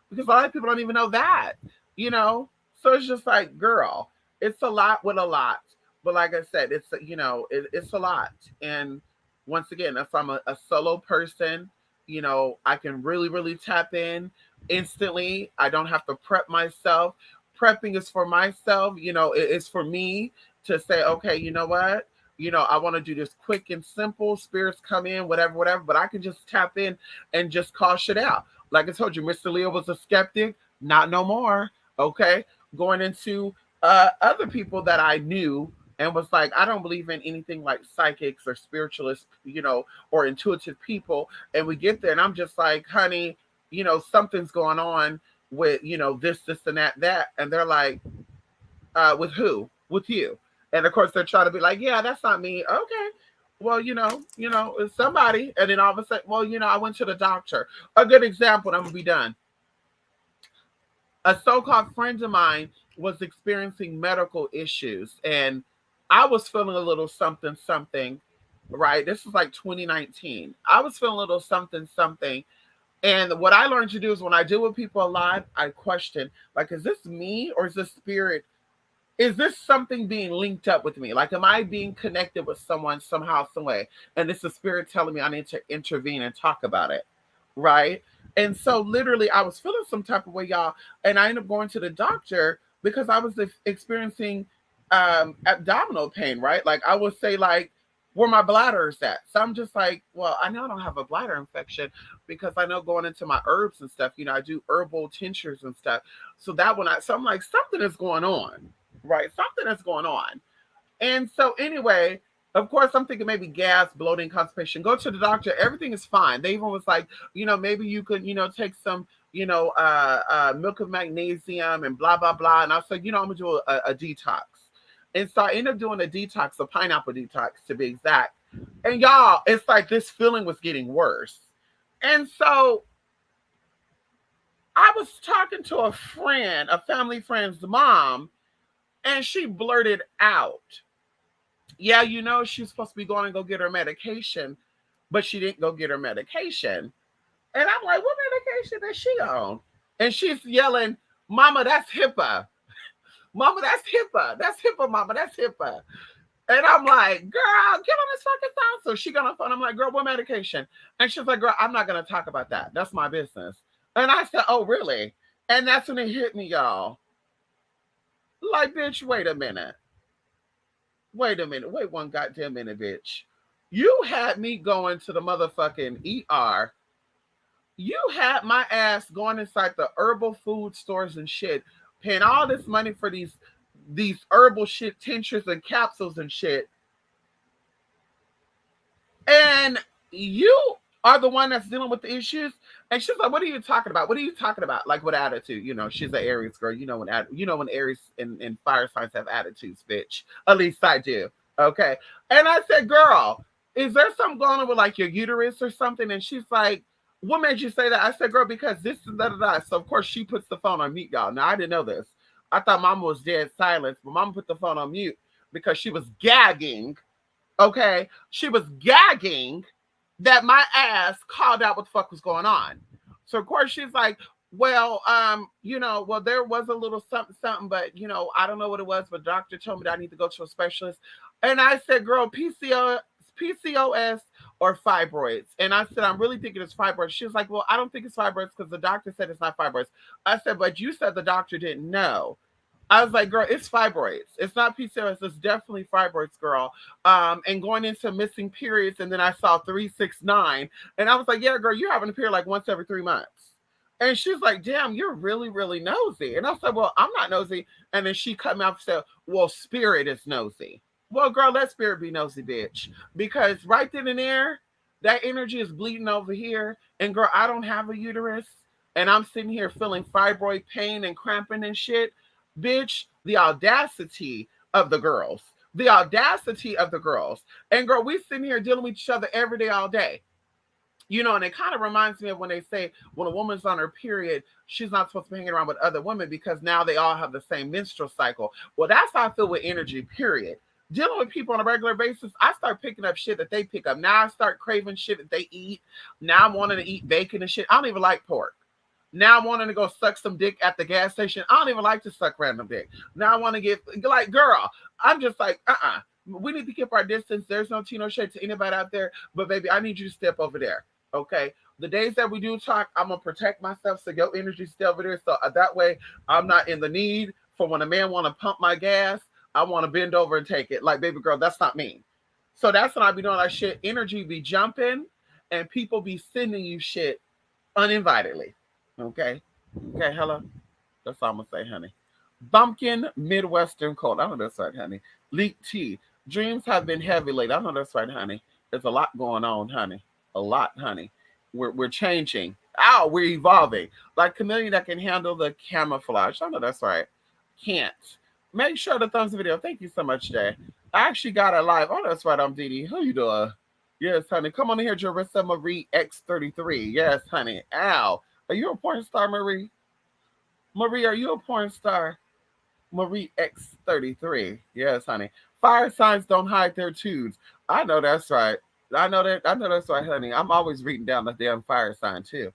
because a lot of people don't even know that. you know so it's just like, girl, it's a lot with a lot. But like I said, it's a lot. And once again, if I'm a solo person, I can really, really tap in instantly. I don't have to prep myself. Prepping is for myself. It's for me to say, okay, you know what? I want to do this quick and simple. Spirits come in, whatever, whatever. But I can just tap in and just call shit out. Like I told you, Mr. Leo was a skeptic. Not no more. Okay. Going into other people that I knew and was like, I don't believe in anything like psychics or spiritualists, or intuitive people. And we get there and I'm just like, honey, something's going on with, this, and that. And they're like, with who? With you. And of course they're trying to be like, yeah, that's not me. Okay. Well, it's somebody. And then all of a sudden, well, I went to the doctor. A good example, and I'm gonna be done. A so-called friend of mine was experiencing medical issues, and I was feeling a little something something. Right, this was like 2019. I was feeling a little something something, and what I learned to do is when I deal with people a lot, I question, like, is this me or is this spirit? Is this something being linked up with me? Like, am I being connected with someone somehow, some way? And it's the spirit telling me I need to intervene and talk about it, right? And so, literally, I was feeling some type of way, y'all, and I ended up going to the doctor because I was experiencing abdominal pain, right? Like, I would say, like, where my bladder is at. So I'm just like, well, I know I don't have a bladder infection because I know going into my herbs and stuff, I do herbal tinctures and stuff. So that when so I'm like, something is going on, right? Something is going on. And so anyway, of course, I'm thinking maybe gas, bloating, constipation. Go to the doctor. Everything is fine. They even was like, maybe you could, take some, milk of magnesium and blah, blah, blah. And I said, I'm going to do a detox. And so I ended up doing a detox, a pineapple detox to be exact. And y'all, it's like this feeling was getting worse. And so I was talking to a friend, a family friend's mom, and she blurted out, yeah, she's supposed to be going and go get her medication, but she didn't go get her medication. And I'm like, what medication is she on? And she's yelling, Mama, that's HIPAA. Mama, that's HIPAA. That's HIPAA, Mama. That's HIPAA. And I'm like, girl, get on this fucking phone. So she got on the phone. I'm like, girl, what medication? And she's like, girl, I'm not going to talk about that. That's my business. And I said, oh, really? And that's when it hit me, y'all. Like, bitch, wait a minute. Wait a minute. Wait one goddamn minute, bitch. You had me going to the motherfucking ER. You had my ass going inside the herbal food stores and shit, paying all this money for these herbal shit, tinctures and capsules and shit. And you are the one that's dealing with the issues. And she's like, what are you talking about? What are you talking about? Like, what attitude? She's an Aries girl. When Aries and fire signs have attitudes, bitch. At least I do. Okay. And I said, girl, is there something going on with like your uterus or something? And she's like, what made you say that? I said, girl, because this is da. So of course she puts the phone on mute, y'all. Now I didn't know this. I thought Mama was dead silent, but Mama put the phone on mute because she was gagging. Okay. She was gagging that my ass called out what the fuck was going on. So of course she's like, well, well, there was a little something, something, but I don't know what it was, but doctor told me that I need to go to a specialist. And I said, girl, PCOS or fibroids. And I said, I'm really thinking it's fibroids. She was like, well, I don't think it's fibroids because the doctor said it's not fibroids. I said, but you said the doctor didn't know. I was like, girl, it's fibroids. It's not PCOS. It's definitely fibroids, girl. And going into missing periods, and then I saw 369, and I was like, yeah, girl, you're having a period like once every 3 months. And she's like, damn, you're really, really nosy. And I said, well, I'm not nosy. And then she cut me off and said, well, spirit is nosy. Well, girl, let spirit be nosy, bitch. Because right then and there, that energy is bleeding over here. And girl, I don't have a uterus. And I'm sitting here feeling fibroid pain and cramping and shit. Bitch, the audacity of the girls. The audacity of the girls. And girl, we sitting here dealing with each other every day, all day. And it kind of reminds me of when they say when a woman's on her period, she's not supposed to be hanging around with other women because now they all have the same menstrual cycle. Well, that's how I feel with energy, period. Dealing with people on a regular basis, I start picking up shit that they pick up. Now I start craving shit that they eat. Now I'm wanting to eat bacon and shit. I don't even like pork. Now I'm wanting to go suck some dick at the gas station. I don't even like to suck random dick. Now I want to get like, girl, I'm just like, we need to keep our distance. There's no tea, no shade to anybody out there. But baby, I need you to step over there. Okay. The days that we do talk, I'm gonna protect myself so your energy stay over there. So that way I'm not in the need for when a man want to pump my gas, I want to bend over and take it. Like, baby girl, that's not me. So that's when I be doing that shit. Energy be jumping and people be sending you shit uninvitedly. Okay. Okay, hello. That's all I'm gonna say, honey. Bumpkin Midwestern cold. I know that's right, honey. Leak tea. Dreams have been heavy lately. I know that's right, honey. There's a lot going on, honey. A lot, honey. We're changing. Ow, we're evolving. Like chameleon that can handle the camouflage. I know that's right. Can't. Make sure to thumbs the video. Thank you so much, Jay. I actually got it live. Oh, that's right. I'm Dee Dee. How you doing? Yes, honey. Come on in here, Jarissa Marie X33. Yes, honey. Ow. Are you a porn star, Marie? Marie, are you a porn star? Marie X33. Yes, honey. Fire signs don't hide their tudes. I know that's right. I know that's right, honey. I'm always reading down the damn fire sign too.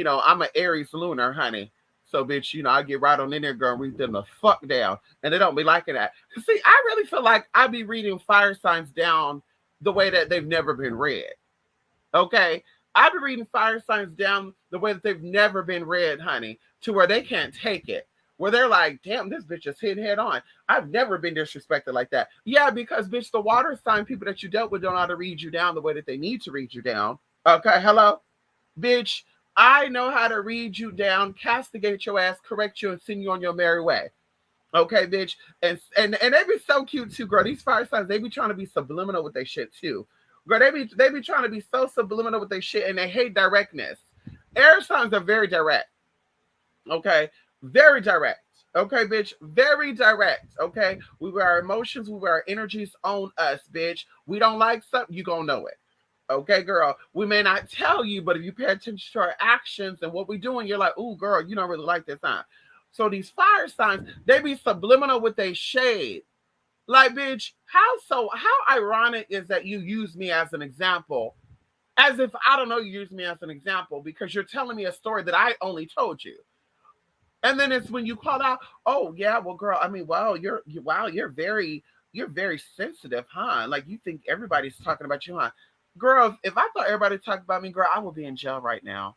I'm an Aries lunar, honey. So, bitch, I get right on in there, girl, and read them the fuck down. And they don't be liking that. See, I really feel like I be reading fire signs down the way that they've never been read. Okay? I've been reading fire signs down the way that they've never been read, honey, to where they can't take it. Where they're like, damn, this bitch is hit head on. I've never been disrespected like that. Yeah, because, bitch, the water sign people that you dealt with don't know how to read you down the way that they need to read you down. Okay, hello? Bitch, I know how to read you down, castigate your ass, correct you, and send you on your merry way. Okay, bitch. And they be so cute too, girl. These fire signs, they be trying to be subliminal with their shit too. Girl, they be trying to be so subliminal with their shit and they hate directness. Air signs are very direct. Okay? Very direct. Okay, bitch. Very direct. Okay. We wear our emotions, we wear our energies on us, bitch. We don't like something, you gonna know it. Okay, girl. We may not tell you, but if you pay attention to our actions and what we're doing, you're like, ooh, girl, you don't really like this sign. So these fire signs, they be subliminal with their shade. Like, bitch, how ironic is that you use me as an example? As if I don't know you use me as an example because you're telling me a story that I only told you. And then it's when you call out, oh yeah, well, girl, I mean, wow, you're very sensitive, huh? Like you think everybody's talking about you, huh? Girl, if I thought everybody talked about me, girl, I would be in jail right now.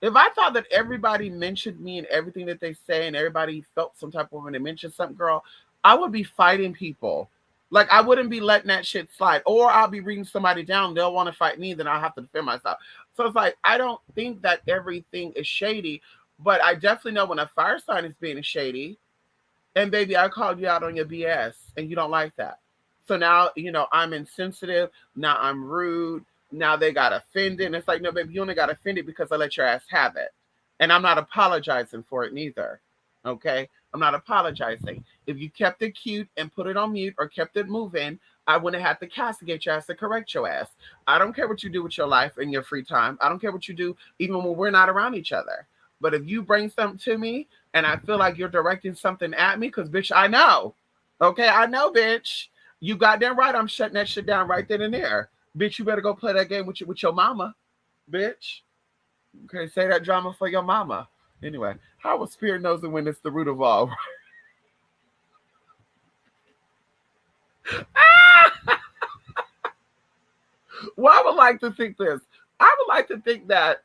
If I thought that everybody mentioned me and everything that they say and everybody felt some type of when they mentioned something, girl, I would be fighting people. Like I wouldn't be letting that shit slide. Or I'll be reading somebody down, they'll want to fight me, then I'll have to defend myself. So it's like I don't think that everything is shady, but I definitely know when a fire sign is being shady. And baby, I called you out on your BS and you don't like that. So now, I'm insensitive. Now I'm rude. Now they got offended. And it's like, no, baby, you only got offended because I let your ass have it. And I'm not apologizing for it neither. Okay? I'm not apologizing. If you kept it cute and put it on mute or kept it moving, I wouldn't have to castigate your ass to correct your ass. I don't care what you do with your life in your free time. I don't care what you do even when we're not around each other. But if you bring something to me and I feel like you're directing something at me, because, bitch, I know. Okay, I know, bitch. You goddamn right. I'm shutting that shit down right then and there. Bitch, you better go play that game with your mama, bitch. Okay, say that drama for your mama. Anyway, how a spirit knows it when it's the root of all. Well, I would like to think this. I would like to think that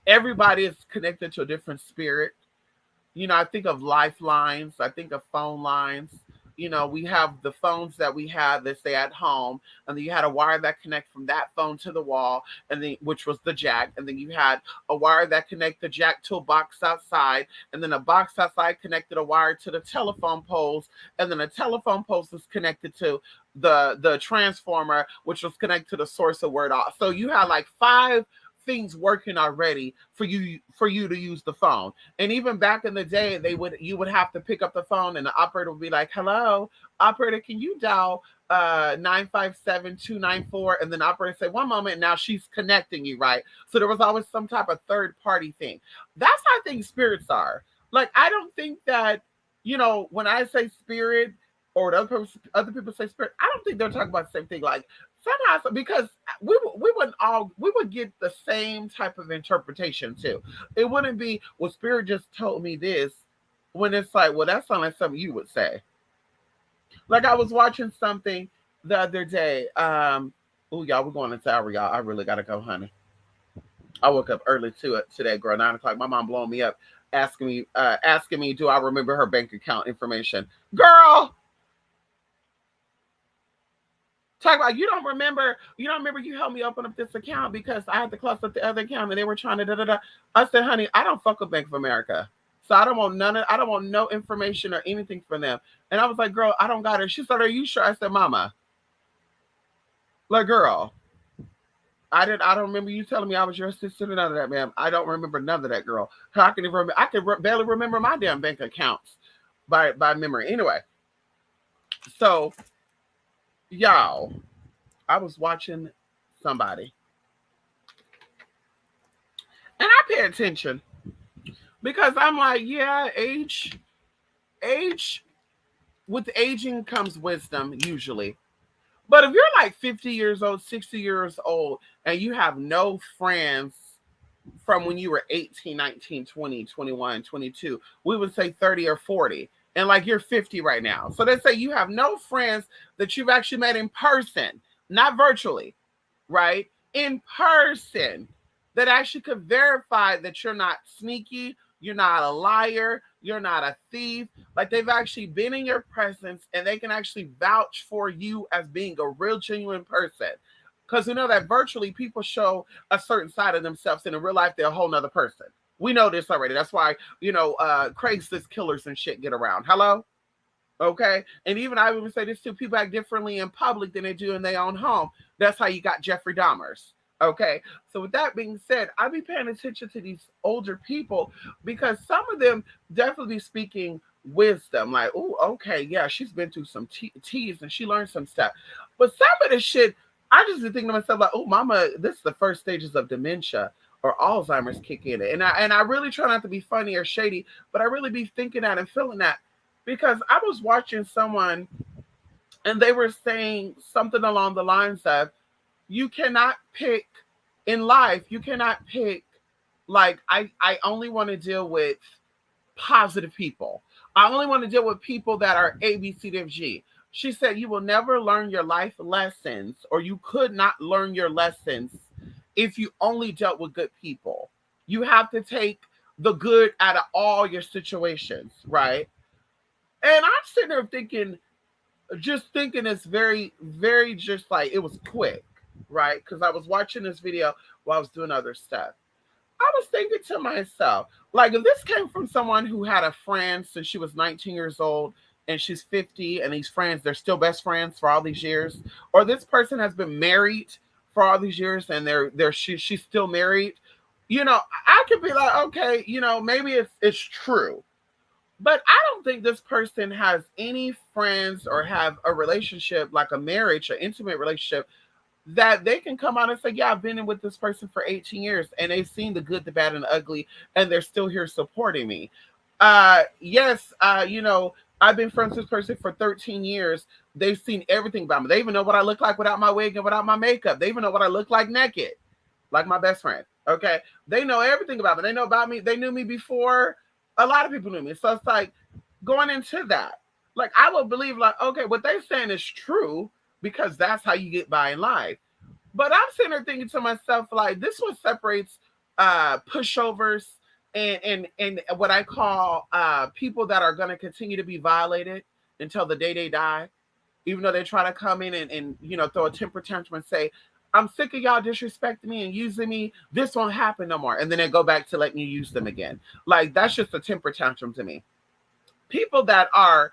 everybody is connected to a different spirit. I think of lifelines, I think of phone lines. We have the phones that we had that stay at home, and then you had a wire that connect from that phone to the wall, and then which was the jack, and then you had a wire that connect the jack to a box outside, and then a box outside connected a wire to the telephone poles, and then a telephone poles was connected to the transformer, which was connected to the source of word. So you had like five things working already for you to use the phone. And even back in the day, you would have to pick up the phone, and the operator would be like, "Hello, operator, can you dial 957-294?" And then the operator say, "One moment." And now she's connecting you, right? So there was always some type of third party thing. That's how I think spirits are. Like, I don't think that, when I say spirit, or other people say spirit, I don't think they're talking about the same thing. Like, somehow, because we would get the same type of interpretation too. It wouldn't be, well, spirit just told me this, when it's like, well, that sounds like something you would say. Like, I was watching something the other day. Oh, y'all, we're going into hour, y'all. I really gotta go, honey. I woke up early to it today, girl. 9 o'clock. My mom blowing me up, asking me, do I remember her bank account information? Girl, talk about, you don't remember you helped me open up this account because I had to close up the other account and they were trying to da da da. I said, honey, I don't fuck with Bank of America. So I don't want no information or anything from them. And I was like, girl, I don't got it. She said, are you sure? I said, mama, like, girl, I don't remember you telling me I was your assistant or none of that, ma'am. I don't remember none of that, girl. I can even remember, barely remember my damn bank accounts by memory. Anyway, so y'all, I was watching somebody, and I pay attention because I'm like, yeah, age, with aging comes wisdom usually. But if you're like 50 years old, 60 years old, and you have no friends from when you were 18, 19, 20, 21, 22, we would say 30 or 40. And like, you're 50 right now. So they say you have no friends that you've actually met in person, not virtually, right? In person, that actually could verify that you're not sneaky, you're not a liar, you're not a thief. Like, they've actually been in your presence and they can actually vouch for you as being a real, genuine person. Because we know that virtually people show a certain side of themselves, and in real life, they're a whole nother person. We know this already. That's why, Craigslist killers and shit get around. Hello? Okay. And even I would say this too, people act differently in public than they do in their own home. That's how you got Jeffrey Dahmers. Okay. So with that being said, I be paying attention to these older people because some of them definitely be speaking wisdom. Like, oh, okay, yeah, she's been through some teas and she learned some stuff. But some of this shit, I just be thinking to myself like, oh, mama, this is the first stages of dementia or Alzheimer's kick in. And I really try not to be funny or shady, but I really be thinking that and feeling that because I was watching someone and they were saying something along the lines of, you cannot pick in life, you cannot pick, like, I only want to deal with positive people. I only want to deal with people that are A, B, C, D, F, G. She said, you will never learn your life lessons, or you could not learn your lessons if you only dealt with good people. You have to take the good out of all your situations, right? And I'm sitting there thinking it's very, very just like, it was quick, right? Because I was watching this video while I was doing other stuff. I was thinking to myself, like, if this came from someone who had a friend since she was 19 years old and she's 50, and these friends, they're still best friends for all these years, or this person has been married for all these years and she's still married, I could be like, okay, maybe it's true. But I don't think this person has any friends or have a relationship, like a marriage, an intimate relationship, that they can come out and say, yeah, I've been in with this person for 18 years and they've seen the good, the bad, and the ugly, and they're still here supporting me. Yes, I've been friends with this person for 13 years. They've seen everything about me. They even know what I look like without my wig and without my makeup. They even know what I look like naked, like my best friend. Okay. They know everything about me. They know about me. They knew me before a lot of people knew me. So it's like going into that. Like I will believe, like, okay, what they're saying is true because that's how you get by in life. But I'm sitting there thinking to myself, like, this what separates pushovers and what I call people that are gonna continue to be violated until the day they die, even though they try to come in and throw a temper tantrum and say, I'm sick of y'all disrespecting me and using me. This won't happen no more. And then they go back to letting you use them again. Like that's just a temper tantrum to me. People that are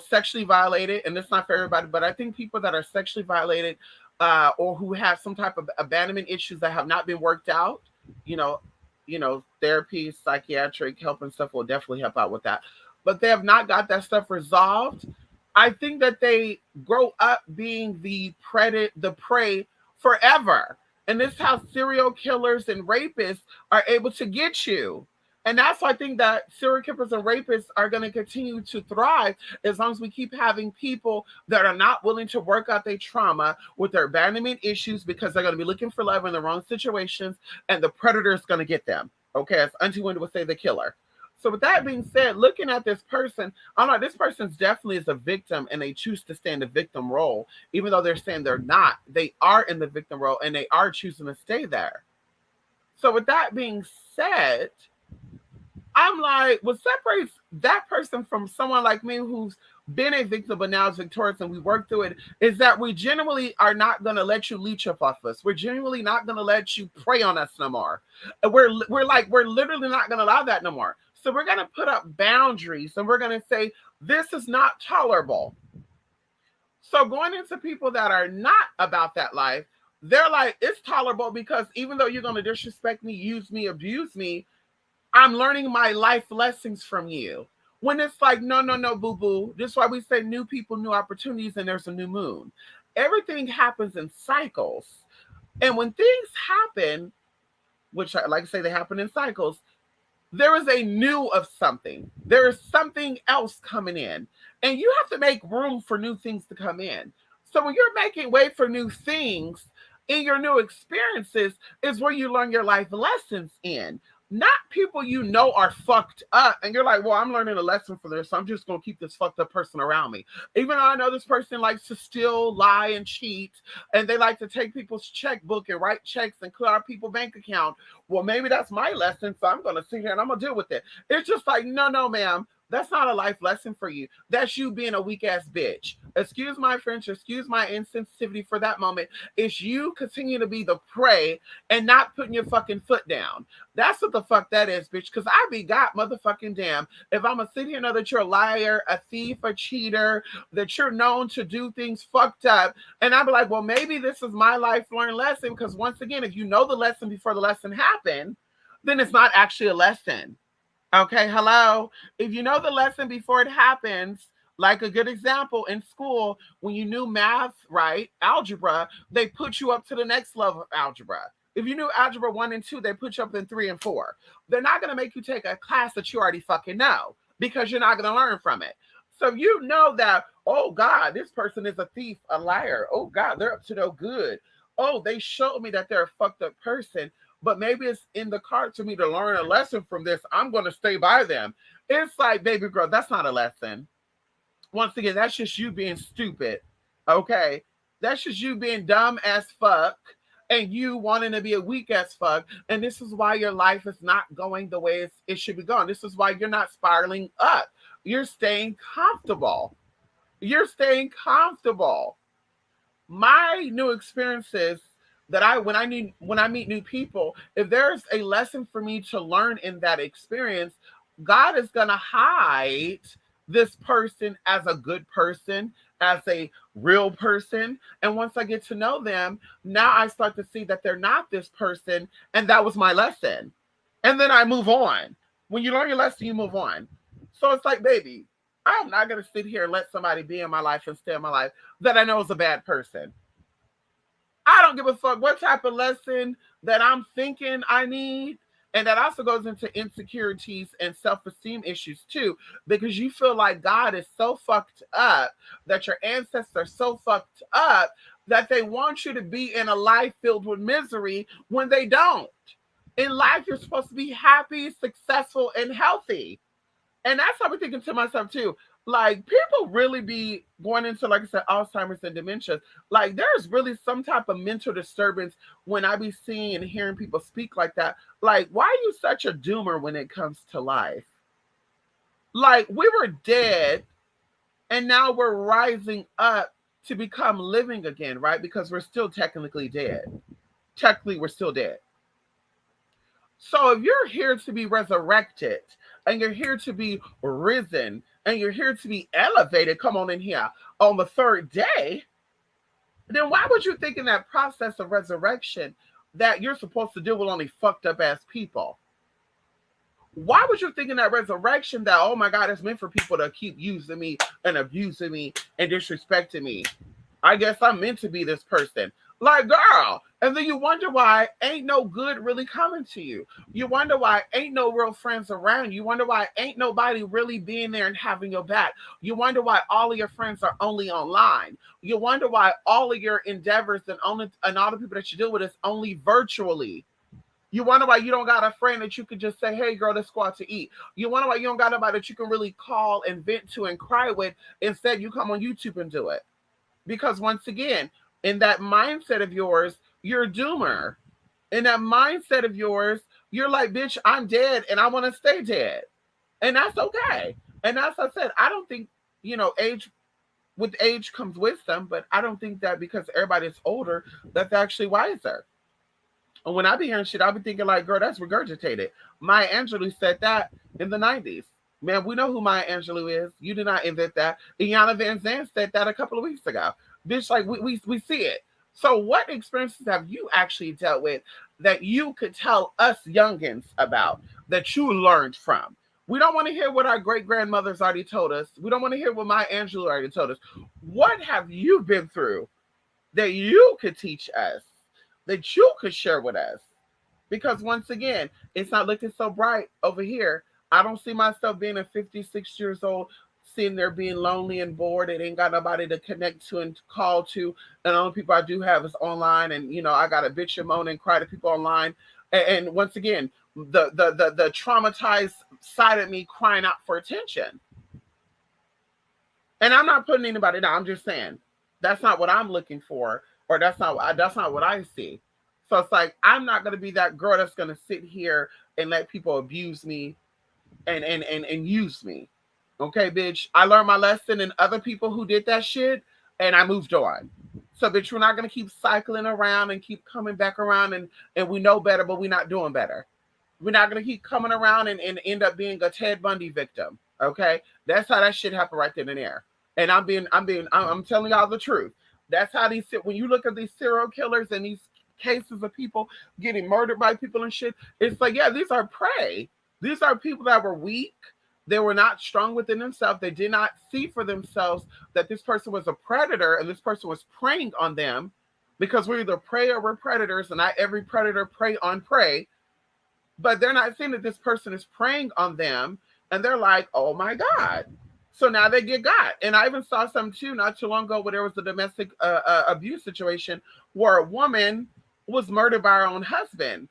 sexually violated, and it's not for everybody, but I think people that are sexually violated or who have some type of abandonment issues that have not been worked out, you know, therapy, psychiatric help and stuff will definitely help out with that. But they have not got that stuff resolved. I think that they grow up being the prey forever. And this is how serial killers and rapists are able to get you. And that's why I think that serial killers and rapists are going to continue to thrive as long as we keep having people that are not willing to work out their trauma with their abandonment issues because they're going to be looking for love in the wrong situations and the predator is going to get them. Okay, as Auntie Wendy would say, the killer. So with that being said, looking at this person, I'm like, this person's definitely is a victim and they choose to stay in the victim role, even though they're saying they're not. They are in the victim role and they are choosing to stay there. So with that being said, I'm like, what separates that person from someone like me who's been a victim but now is victorious and we work through it is that we genuinely are not going to let you leech up off us. We're genuinely not going to let you prey on us no more. We're literally not going to allow that no more. So we're going to put up boundaries and we're going to say, this is not tolerable. So going into people that are not about that life, they're like, it's tolerable because even though you're going to disrespect me, use me, abuse me, I'm learning my life lessons from you. When it's like, no, no, no, boo boo. This is why we say new people, new opportunities, and there's a new moon. Everything happens in cycles. And when things happen, which, like I say, they happen in cycles, there is a new of something. There is something else coming in. And you have to make room for new things to come in. So when you're making way for new things, in your new experiences is where you learn your life lessons in. Not people you know are fucked up and you're like, well, I'm learning a lesson for this, so I'm just gonna keep this fucked up person around me. Even though I know this person likes to steal, lie, and cheat, and they like to take people's checkbook and write checks and clear out people's bank account. Well, maybe that's my lesson, so I'm gonna sit here and I'm gonna deal with it. It's just like, no, no, ma'am. That's not a life lesson for you. That's you being a weak ass bitch. Excuse my French, excuse my insensitivity for that moment. It's you continue to be the prey and not putting your fucking foot down. That's what the fuck that is, bitch. Because I be got motherfucking damn if I'm gonna sit here and know that you're a liar, a thief, a cheater, that you're known to do things fucked up. And I'd be like, well, maybe this is my life learned lesson. Because once again, if you know the lesson before the lesson happened, then it's not actually a lesson. Okay, hello. If you know the lesson before it happens, like a good example in school, when you knew math, right, algebra, they put you up to the next level of algebra. If you knew algebra 1 and 2, they put you up in 3 and 4. They're not going to make you take a class that you already fucking know because you're not going to learn from it. So you know that, oh God, this person is a thief, a liar. Oh God, they're up to no good. Oh, they showed me that they're a fucked up person, but maybe it's in the cards for me to learn a lesson from this. I'm going to stay by them. It's like, baby girl, that's not a lesson. Once again, that's just you being stupid. Okay? That's just you being dumb as fuck and you wanting to be a weak as fuck. And this is why your life is not going the way it should be going. This is why you're not spiraling up. You're staying comfortable. You're staying comfortable. My new experiences that when I meet new people, if there's a lesson for me to learn in that experience, God is gonna hide this person as a good person, as a real person. And once I get to know them, now I start to see that they're not this person, and that was my lesson. And then I move on. When you learn your lesson, you move on. So it's like, baby, I'm not gonna sit here and let somebody be in my life and stay in my life that I know is a bad person. I don't give a fuck what type of lesson that I'm thinking I need. And that also goes into insecurities and self-esteem issues too, because you feel like God is so fucked up, that your ancestors are so fucked up that they want you to be in a life filled with misery when they don't. In life, you're supposed to be happy, successful, and healthy. And that's how I'm thinking to myself too. Like, people really be going into, like I said, Alzheimer's and dementia. Like, there's really some type of mental disturbance when I be seeing and hearing people speak like that. Like, why are you such a doomer when it comes to life? Like, we were dead and now we're rising up to become living again, right? Because we're still technically dead. Technically, we're still dead. So if you're here to be resurrected and you're here to be risen and you're here to be elevated, come on in here on the third day, then why would you think in that process of resurrection that you're supposed to deal with only fucked up ass people? Why would you think in that resurrection that, oh my God, it's meant for people to keep using me and abusing me and disrespecting me? I guess I'm meant to be this person. Like, girl. And then you wonder why ain't no good really coming to you. You wonder why ain't no real friends around. You wonder why ain't nobody really being there and having your back. You wonder why all of your friends are only online. You wonder why all of your endeavors and all the people that you deal with is only virtually. You wonder why you don't got a friend that you could just say, hey, girl, let's go out to eat. You wonder why you don't got nobody that you can really call and vent to and cry with. Instead, you come on YouTube and do it. Because once again, in that mindset of yours, you're a doomer. In that mindset of yours, you're like, bitch, I'm dead and I want to stay dead. And that's okay. And as I said, I don't think, age with age comes wisdom, but I don't think that because everybody's older, that's actually wiser. And when I be hearing shit, I be thinking like, girl, that's regurgitated. Maya Angelou said that in the 90s. Man, we know who Maya Angelou is. You did not invent that. Iyanla Van Zandt said that a couple of weeks ago. Bitch, like, we see it. So what experiences have you actually dealt with that you could tell us youngins about, that you learned from? We don't want to hear what our great-grandmothers already told us. We don't want to hear what Maya Angelou already told us. What have you been through that you could teach us, that you could share with us? Because once again, it's not looking so bright over here. I don't see myself being a 56 years old, sitting there being lonely and bored and ain't got nobody to connect to and call to. And the only people I do have is online. And, I got to bitch and moan and cry to people online. And once again, the traumatized side of me crying out for attention. And I'm not putting anybody down. I'm just saying that's not what I'm looking for, or that's not what I see. So it's like, I'm not going to be that girl that's going to sit here and let people abuse me and use me. Okay, bitch. I learned my lesson, and other people who did that shit, and I moved on. So, bitch, we're not going to keep cycling around and keep coming back around, and we know better, but we're not doing better. We're not going to keep coming around and end up being a Ted Bundy victim. Okay? That's how that shit happened right then and there. And I'm telling y'all the truth. That's how when you look at these serial killers and these cases of people getting murdered by people and shit, it's like, yeah, these are prey. These are people that were weak. They were not strong within themselves. They did not see for themselves that this person was a predator and this person was preying on them, because we're either prey or we're predators, and not every predator prey on prey. But they're not seeing that this person is preying on them, and they're like, oh my God. So now they get got. And I even saw some too not too long ago where there was a domestic abuse situation where a woman was murdered by her own husband.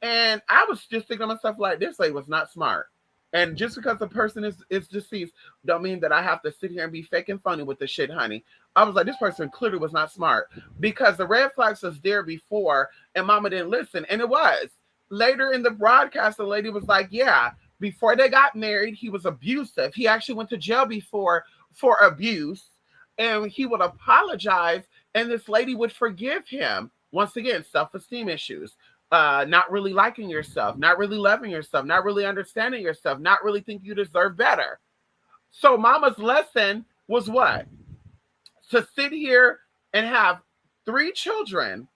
And I was just thinking to myself, like, this lady was not smart. And just because the person is deceased don't mean that I have to sit here and be fake and funny with the shit, honey. I was like, this person clearly was not smart, because the red flags was there before and mama didn't listen. And it was. Later in the broadcast, the lady was like, yeah, before they got married, he was abusive. He actually went to jail before for abuse, and he would apologize, and this lady would forgive him. Once again, self-esteem issues. Not really liking yourself, not really loving yourself, not really understanding yourself, not really think you deserve better. So mama's lesson was what? To sit here and have 3 children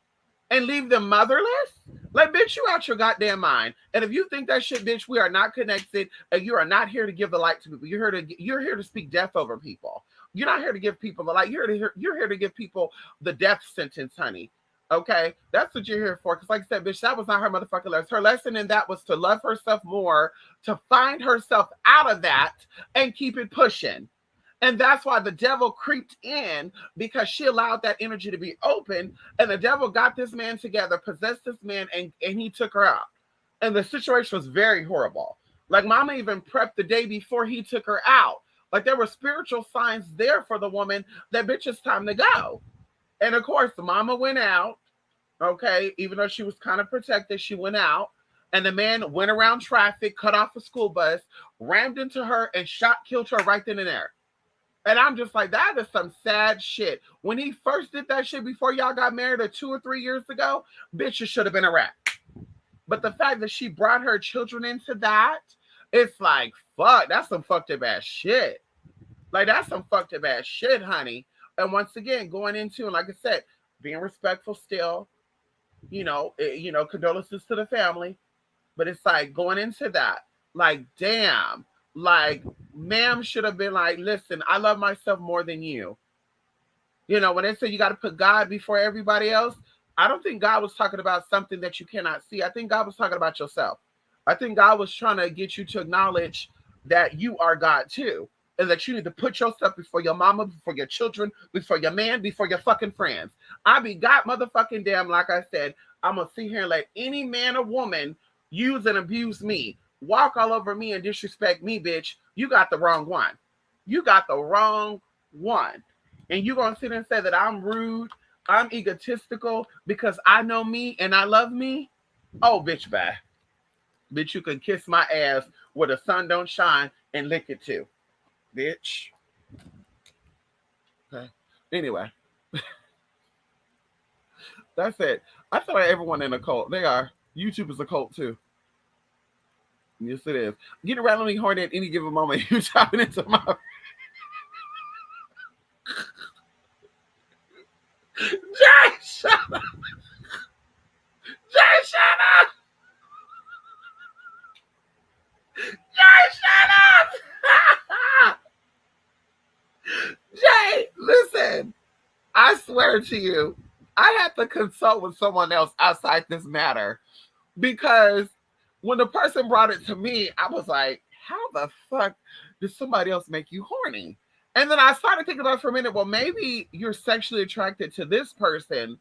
and leave them motherless? Like, bitch, you out your goddamn mind. And if you think that shit, bitch, we are not connected, and you are not here to give the light to people. You're here to speak death over people. You're not here to give people the light. You're here to give people the death sentence, honey. Okay, that's what you're here for. Because, like I said, bitch, that was not her motherfucking lesson. Her lesson in that was to love herself more, to find herself out of that, and keep it pushing. And that's why the devil creeped in, because she allowed that energy to be open. And the devil got this man together, possessed this man, and he took her out. And the situation was very horrible. Like, mama even prepped the day before he took her out. Like, there were spiritual signs there for the woman that, bitch, it's time to go. And of course, the mama went out. Okay, even though she was kind of protected, she went out. And the man went around traffic, cut off a school bus, rammed into her, and killed her right then and there. And I'm just like, that is some sad shit. When he first did that shit before y'all got married, or 2 or 3 years ago, bitch, it should have been a wrap. But the fact that she brought her children into that, it's like, fuck, that's some fucked up ass shit. Like, that's some fucked up ass shit, honey. And once again, going into, and like I said, being respectful still, condolences to the family. But it's like, going into that, like, damn, like, ma'am should have been like, listen, I love myself more than you. When they say you got to put God before everybody else, I don't think God was talking about something that you cannot see. I think God was talking about yourself. I think God was trying to get you to acknowledge that you are God too. And that you need to put yourself before your mama, before your children, before your man, before your fucking friends. I be God motherfucking damn, like I said, I'm going to sit here and let any man or woman use and abuse me, walk all over me and disrespect me, bitch. You got the wrong one. You got the wrong one. And you going to sit and say that I'm rude, I'm egotistical because I know me and I love me? Oh, bitch, bye. Bitch, you can kiss my ass where the sun don't shine and lick it too. Bitch. Okay. Anyway. That's it. I feel like everyone in a cult. They are. YouTube is a cult too. Yes, it is. Get randomly horny at any given moment. You chopping into my. Jay, shut up. Jay, shut up. Jay, shut up. Jay, listen. I swear to you, I had to consult with someone else outside this matter, because when the person brought it to me, I was like, how the fuck did somebody else make you horny? And then I started thinking about it for a minute. Well, maybe you're sexually attracted to this person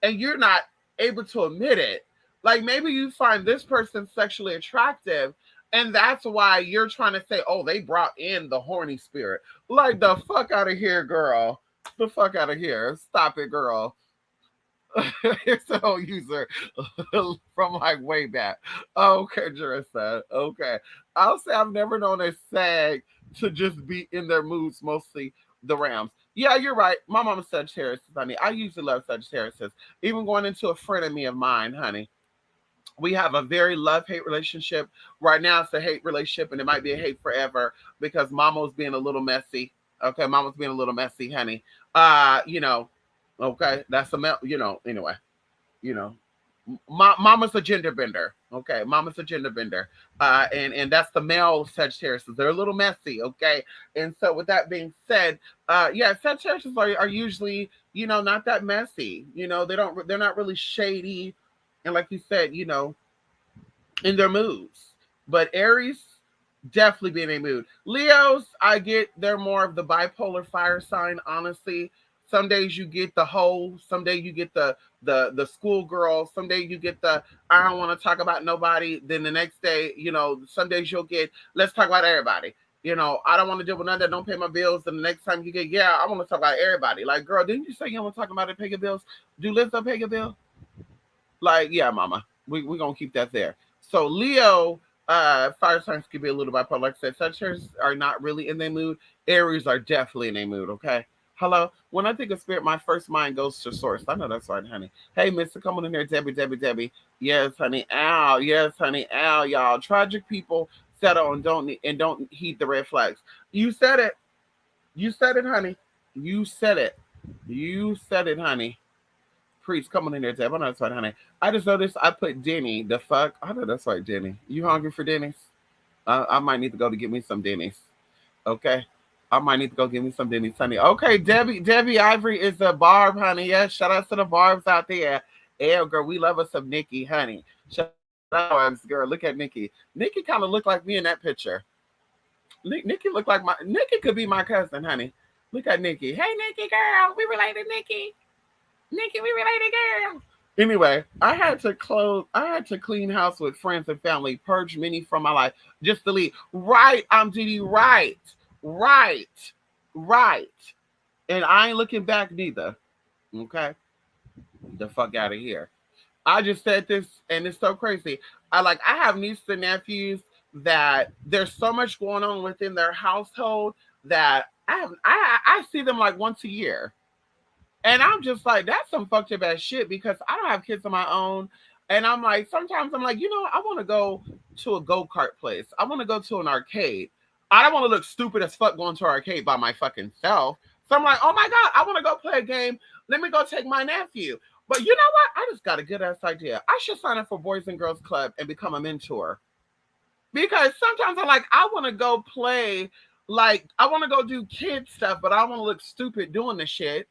and you're not able to admit it. Like, maybe you find this person sexually attractive, and that's why you're trying to say, oh, they brought in the horny spirit. Like, the fuck out of here, girl. The fuck out of here. Stop it, girl. It's a whole user from like way back. Okay, Jarissa. Okay. I'll say I've never known a SAG to just be in their moods, mostly the Rams. Yeah, you're right. My mama's Sagittarius, honey. I usually love Sagittarius. Even going into a friend of me of mine, honey. We have a very love-hate relationship. Right now it's a hate relationship, and it might be a hate forever because mama's being a little messy. Okay, mama's being a little messy, honey. Okay, that's anyway, you know, mama's a gender bender. Okay, mama's a gender bender. And that's the male Sagittarius. They're a little messy. Okay, and so with that being said, yeah, Sagittarius are usually, not that messy. They're not really shady, and like you said, in their moods. But Aries definitely be in a mood. Leos, I get they're more of the bipolar fire sign, honestly. Some days you get the hoe, some day you get the schoolgirl, some day you get the I don't want to talk about nobody. Then the next day, some days you'll get let's talk about everybody. I don't want to deal with none that don't pay my bills. And the next time you get, yeah, I want to talk about everybody. Like, girl, didn't you say you don't want to talk about it, pay your bills? Do Lizzo pay your bill? Like, yeah, mama, we're gonna keep that there. So Leo, fire signs can be a little bipolar. Like I said, Sagittarius are not really in their mood. Aries are definitely in their mood. Okay. Hello. When I think of spirit, my first mind goes to source. I know that's right, honey. Hey, Mister, come on in here, Debbie. Yes, honey. Ow. Yes, honey. Ow, y'all. Tragic people settle and don't heed the red flags. You said it. You said it, honey. You said it. You said it, honey. Priest, come on in there, Deb. I know that's right, honey. I just noticed I put Denny. The fuck? I know that's right, Denny. You hungry for Denny's? I might need to go to get me some Denny's. Okay. I might need to go get me some Denny's, honey. Okay, Debbie Ivory is the Barb, honey. Yes, shout out to the Barbs out there. Yeah, girl, we love us some Nikki, honey. Shout out to the Barbs, girl. Look at Nikki. Nikki kind of looked like me in that picture. Nikki looked like Nikki could be my cousin, honey. Look at Nikki. Hey, Nikki, girl, we related, Nikki. Nikki, we related, girl. Anyway, I had to clean house with friends and family, purge many from my life, just delete. Right, I'm Didi, right, right, right. And I ain't looking back neither. Okay, the fuck out of here. I just said this, and it's so crazy. I have nieces and nephews that there's so much going on within their household that I see them like once a year. And I'm just like, that's some fucked up ass shit because I don't have kids of my own. And I'm like, sometimes I'm like, I want to go to a go kart place. I want to go to an arcade. I don't want to look stupid as fuck going to an arcade by my fucking self. So I'm like, oh my God, I want to go play a game. Let me go take my nephew. But you know what? I just got a good ass idea. I should sign up for Boys and Girls Club and become a mentor. Because sometimes I'm like, I want to go play, like, I want to go do kid stuff, but I want to look stupid doing the shit.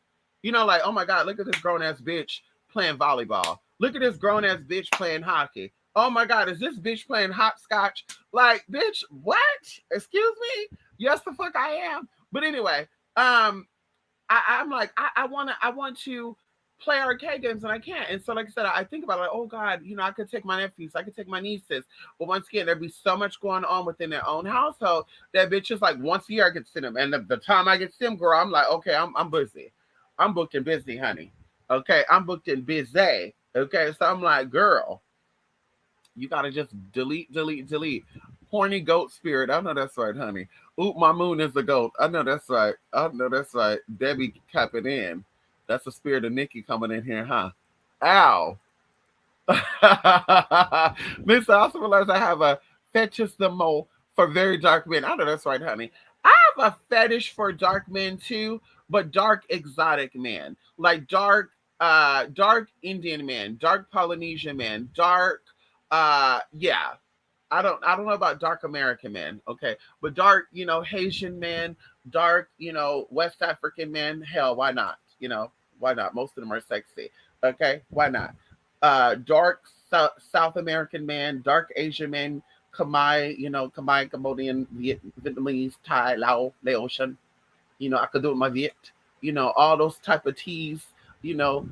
Like, oh my God, look at this grown ass bitch playing volleyball. Look at this grown ass bitch playing hockey. Oh my God, is this bitch playing hopscotch? Like, bitch, what? Excuse me? Yes, the fuck I am. But anyway, I'm like, I want to play arcade games and I can't. And so, like I said, I think about it, like, oh God, I could take my nephews, I could take my nieces. But once again, there'd be so much going on within their own household that bitch is like once a year I get to see them. And the time I get to see them, girl, I'm like, okay, I'm busy. I'm booked and busy, honey. Okay, I'm booked and busy. Okay, so I'm like, girl, you gotta just delete, delete, delete. Horny goat spirit. I know that's right, honey. Oop, my moon is a goat. I know that's right. I know that's right. Debbie cap it in. That's the spirit of Nikki coming in here, huh? Ow. Miss, I also realized I have a fetishismo for very dark men. I know that's right, honey. I have a fetish for dark men too, but dark exotic men. Like dark Indian man, dark Polynesian man, dark yeah. I don't know about dark American men, okay. But dark, Haitian men, dark, West African men, hell, why not? Why not? Most of them are sexy. Okay, why not? Dark South American man, dark Asian man, Khmer, Khmer, Cambodian, Vietnamese, Thai, Lao, Laotian. I could do it with my Viet. All those type of teas,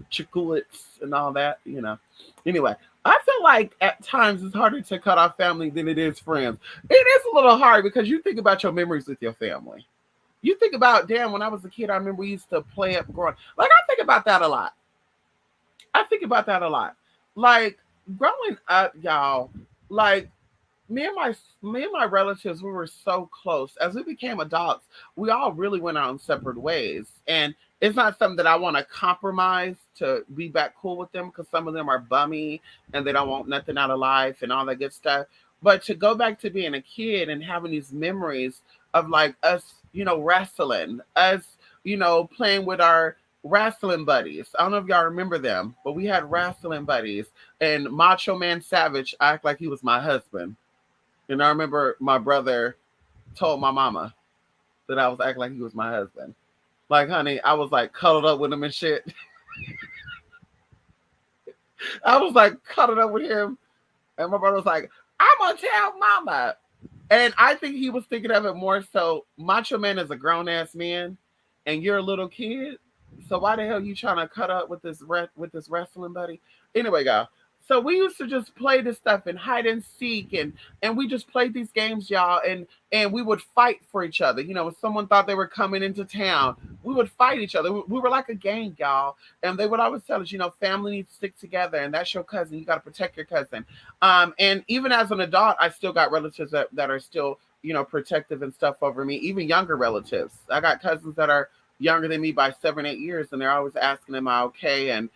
chocolates and all that. Anyway, I feel like at times it's harder to cut off family than it is friends. It is a little hard because you think about your memories with your family. You think about, damn, when I was a kid, I remember we used to play up growing. Like, I think about that a lot. I think about that a lot. Like, growing up, y'all, like, me and my relatives, we were so close. As we became adults, we all really went our own separate ways. And it's not something that I want to compromise to be back cool with them because some of them are bummy and they don't want nothing out of life and all that good stuff. But to go back to being a kid and having these memories of like us, wrestling, us, playing with our wrestling buddies. I don't know if y'all remember them, but we had wrestling buddies and Macho Man Savage act like he was my husband. And I remember my brother told my mama that I was acting like he was my husband. Like, honey, I was like cuddled up with him and shit. I was like cuddled up with him. And my brother was like, I'm going to tell mama. And I think he was thinking of it more so Macho Man is a grown ass man and you're a little kid. So why the hell you trying to cut up with this wrestling buddy? Anyway, y'all. So we used to just play this stuff and hide and seek and we just played these games, y'all, and we would fight for each other. When someone thought they were coming into town, we would fight each other. We were like a gang, y'all. And they would always tell us, family needs to stick together, and that's your cousin. You got to protect your cousin. And even as an adult, I still got relatives that are still, protective and stuff over me. Even younger relatives. I got cousins that are younger than me by 7-8 years, and they're always asking, "Am I okay?" And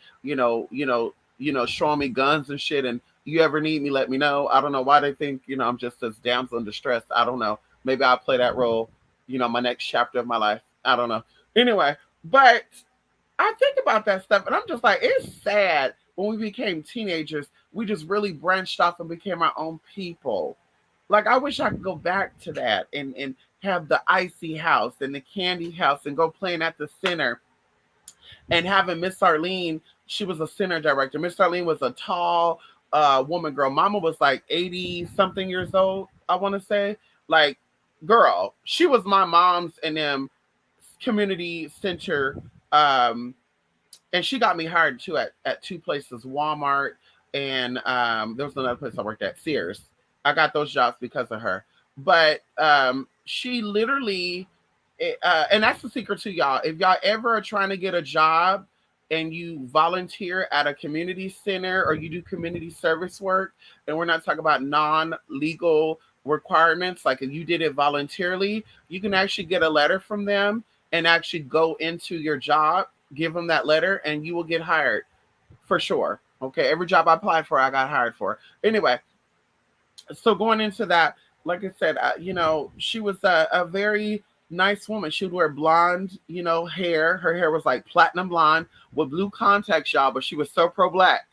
showing me guns and shit. And you ever need me, let me know. I don't know why they think, I'm just this damsel in distress. I don't know. Maybe I'll play that role, my next chapter of my life. I don't know. Anyway, but I think about that stuff and I'm just like, it's sad when we became teenagers, we just really branched off and became our own people. Like I wish I could go back to that and have the icy house and the candy house and go playing at the center and having Miss Arlene. She was a center director. Miss Arlene was a tall woman girl. Mama was like 80 something years old, I want to say. Like, girl, she was my mom's and them community center um and she got me hired too at two places, Walmart and there was another place I worked at, Sears. I got those jobs because of her. But she literally, and that's the secret to y'all. If y'all ever are trying to get a job and you volunteer at a community center or you do community service work, and we're not talking about non-legal requirements, like if you did it voluntarily, you can actually get a letter from them and actually go into your job, give them that letter, and you will get hired for sure. Okay, every job I applied for, I got hired for. Anyway, so going into that, like I said, she was a very nice woman. She would wear blonde, hair. Her hair was like platinum blonde with blue contacts, y'all, but she was so pro black.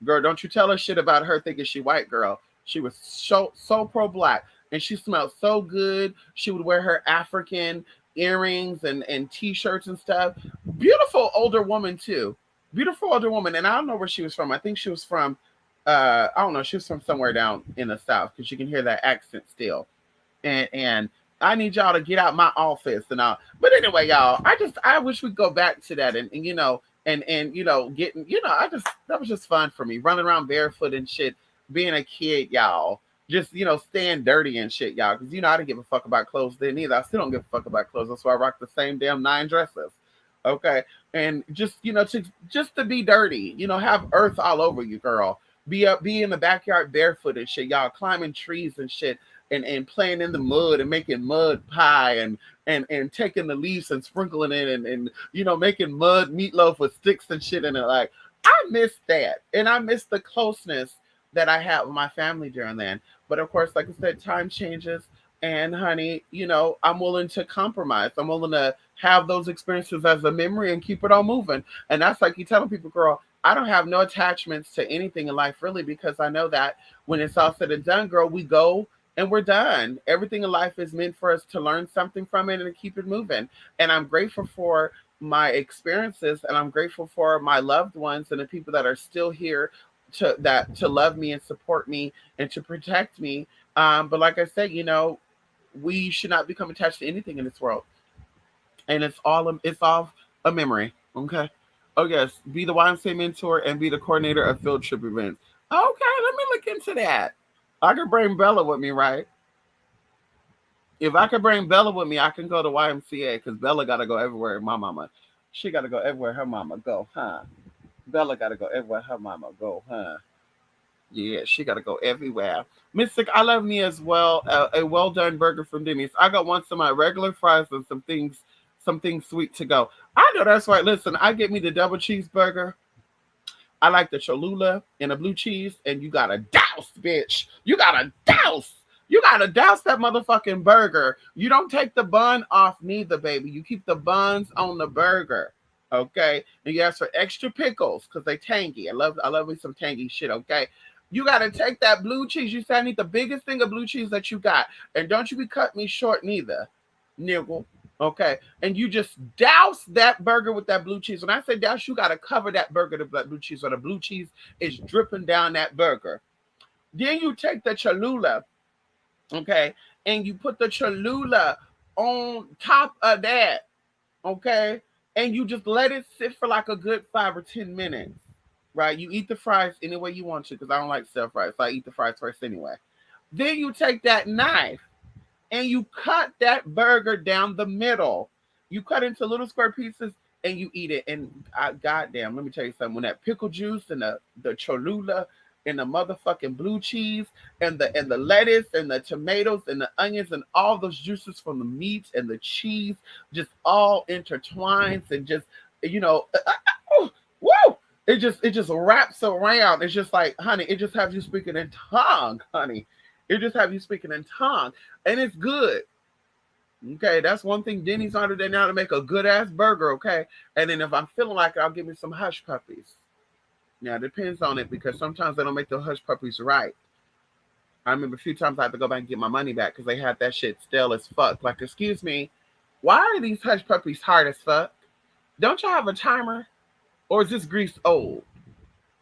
Girl, don't you tell her shit about her thinking she white, girl. She was so pro black, and she smelled so good. She would wear her African earrings and t-shirts and stuff. Beautiful older woman too. Beautiful older woman, and I don't know where she was from. I think she was from I don't know, she was from somewhere down in the south because you can hear that accent still. And I need y'all to get out my office and all. But anyway, y'all, I wish we'd go back to that and getting, I just that was just fun for me. Running around barefoot and shit, being a kid, y'all. Just, staying dirty and shit, y'all. Because I didn't give a fuck about clothes then either. I still don't give a fuck about clothes. That's why I rock the same damn 9 dresses. Okay. And just, to be dirty, have earth all over you, girl. Be in the backyard barefoot and shit, y'all, climbing trees and shit and playing in the mud and making mud pie and taking the leaves and sprinkling it and making mud meatloaf with sticks and shit in it. Like, I miss that. And I miss the closeness that I had with my family during then. But of course, like I said, time changes. And honey, I'm willing to compromise. I'm willing to have those experiences as a memory and keep it on moving. And that's like you telling people, girl, I don't have no attachments to anything in life really because I know that when it's all said and done, girl, we go and we're done. Everything in life is meant for us to learn something from it and to keep it moving. And I'm grateful for my experiences and I'm grateful for my loved ones and the people that are still here to love me and support me and to protect me. But like I said, we should not become attached to anything in this world. And it's all a memory. Okay. Oh yes, be the YMCA mentor and be the coordinator of field trip events. Okay, let me look into that. I can bring Bella with me, right? If I could bring Bella with me, I can go to YMCA because Bella got to go everywhere. My mama, she got to go everywhere her mama go, huh? Bella got to go everywhere her mama go, huh? Yeah, she got to go everywhere. Mystic, I love me as well. A well done burger from Denny's. I got one of my regular fries and some things sweet to go. I know that's right. Listen, I get me the double cheeseburger. I like the Cholula and the blue cheese, and you gotta douse, bitch. You gotta douse. You gotta douse that motherfucking burger. You don't take the bun off neither, baby. You keep the buns on the burger. Okay? And you ask for extra pickles because they tangy. I love me some tangy shit, okay? You gotta take that blue cheese. You say I need the biggest thing of blue cheese that you got. And don't you be cut me short neither, niggle. Okay. And you just douse that burger with that blue cheese. When I say douse, you got to cover that burger with that blue cheese so the blue cheese is dripping down that burger. Then you take the Cholula, okay, and you put the Cholula on top of that, okay, and you just let it sit for like a good 5 or 10 minutes, right? You eat the fries any way you want to because I don't like stir fries, so I eat the fries first anyway. Then you take that knife and you cut that burger down the middle. You cut into little square pieces and you eat it. And goddamn, let me tell you something. When that pickle juice and the Cholula and the motherfucking blue cheese and the lettuce and the tomatoes and the onions and all those juices from the meat and the cheese just all intertwines and just oh, woo! It just wraps around. It's just like, honey, it just has you speaking in tongue, honey. It just have you speaking in tongue, and it's good. Okay, that's one thing Denny's under there now to make a good ass burger. Okay, and then if I'm feeling like it, I'll give me some hush puppies. Now it depends on it because sometimes they don't make the hush puppies right. I remember a few times I had to go back and get my money back because they had that shit stale as fuck. Like, excuse me, why are these hush puppies hard as fuck? Don't y'all have a timer? Or is this grease old?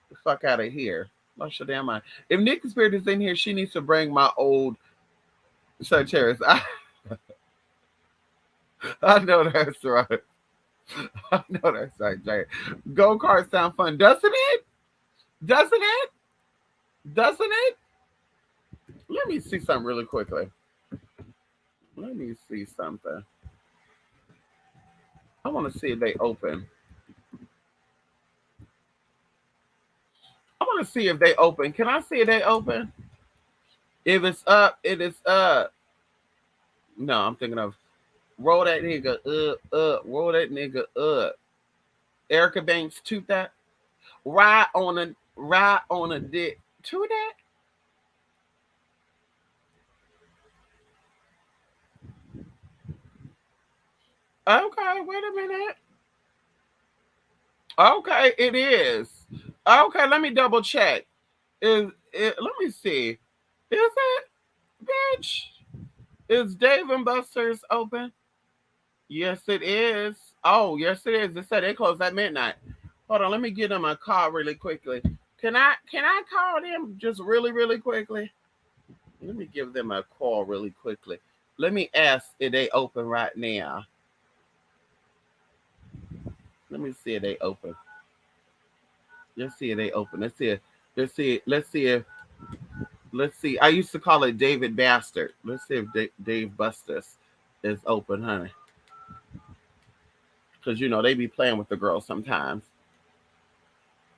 The fuck out of here. Lost your damn mind. If Nikki Spirit is in here, she needs to bring my old Sagittarius. I know that's right. I know that's right, Jay. Go kart sound fun, doesn't it? Doesn't it? Doesn't it? Let me see something really quickly. Let me see something. I want to see if they open. I want to see if they open. Can I see if they open? If it's up, it is up. No, I'm thinking of roll that nigga up, roll that nigga up. Erica Banks, toot that. Ride on a dick. To that? Okay, wait a minute. Okay, it is. Okay, let me double check. Is it? Let me see. Is it, bitch? Is Dave and Buster's open? Yes, it is. Oh, yes, it is. It said they close at midnight. Hold on, let me give them a call really quickly. Can I call them just really quickly? Let me give them a call really quickly. Let me ask if they open right now. Let me see if they open. Let's see if they open. Let's see. I used to call it David Bastard. Let's see if Dave Bustus is open, honey. Because you know they be playing with the girls sometimes.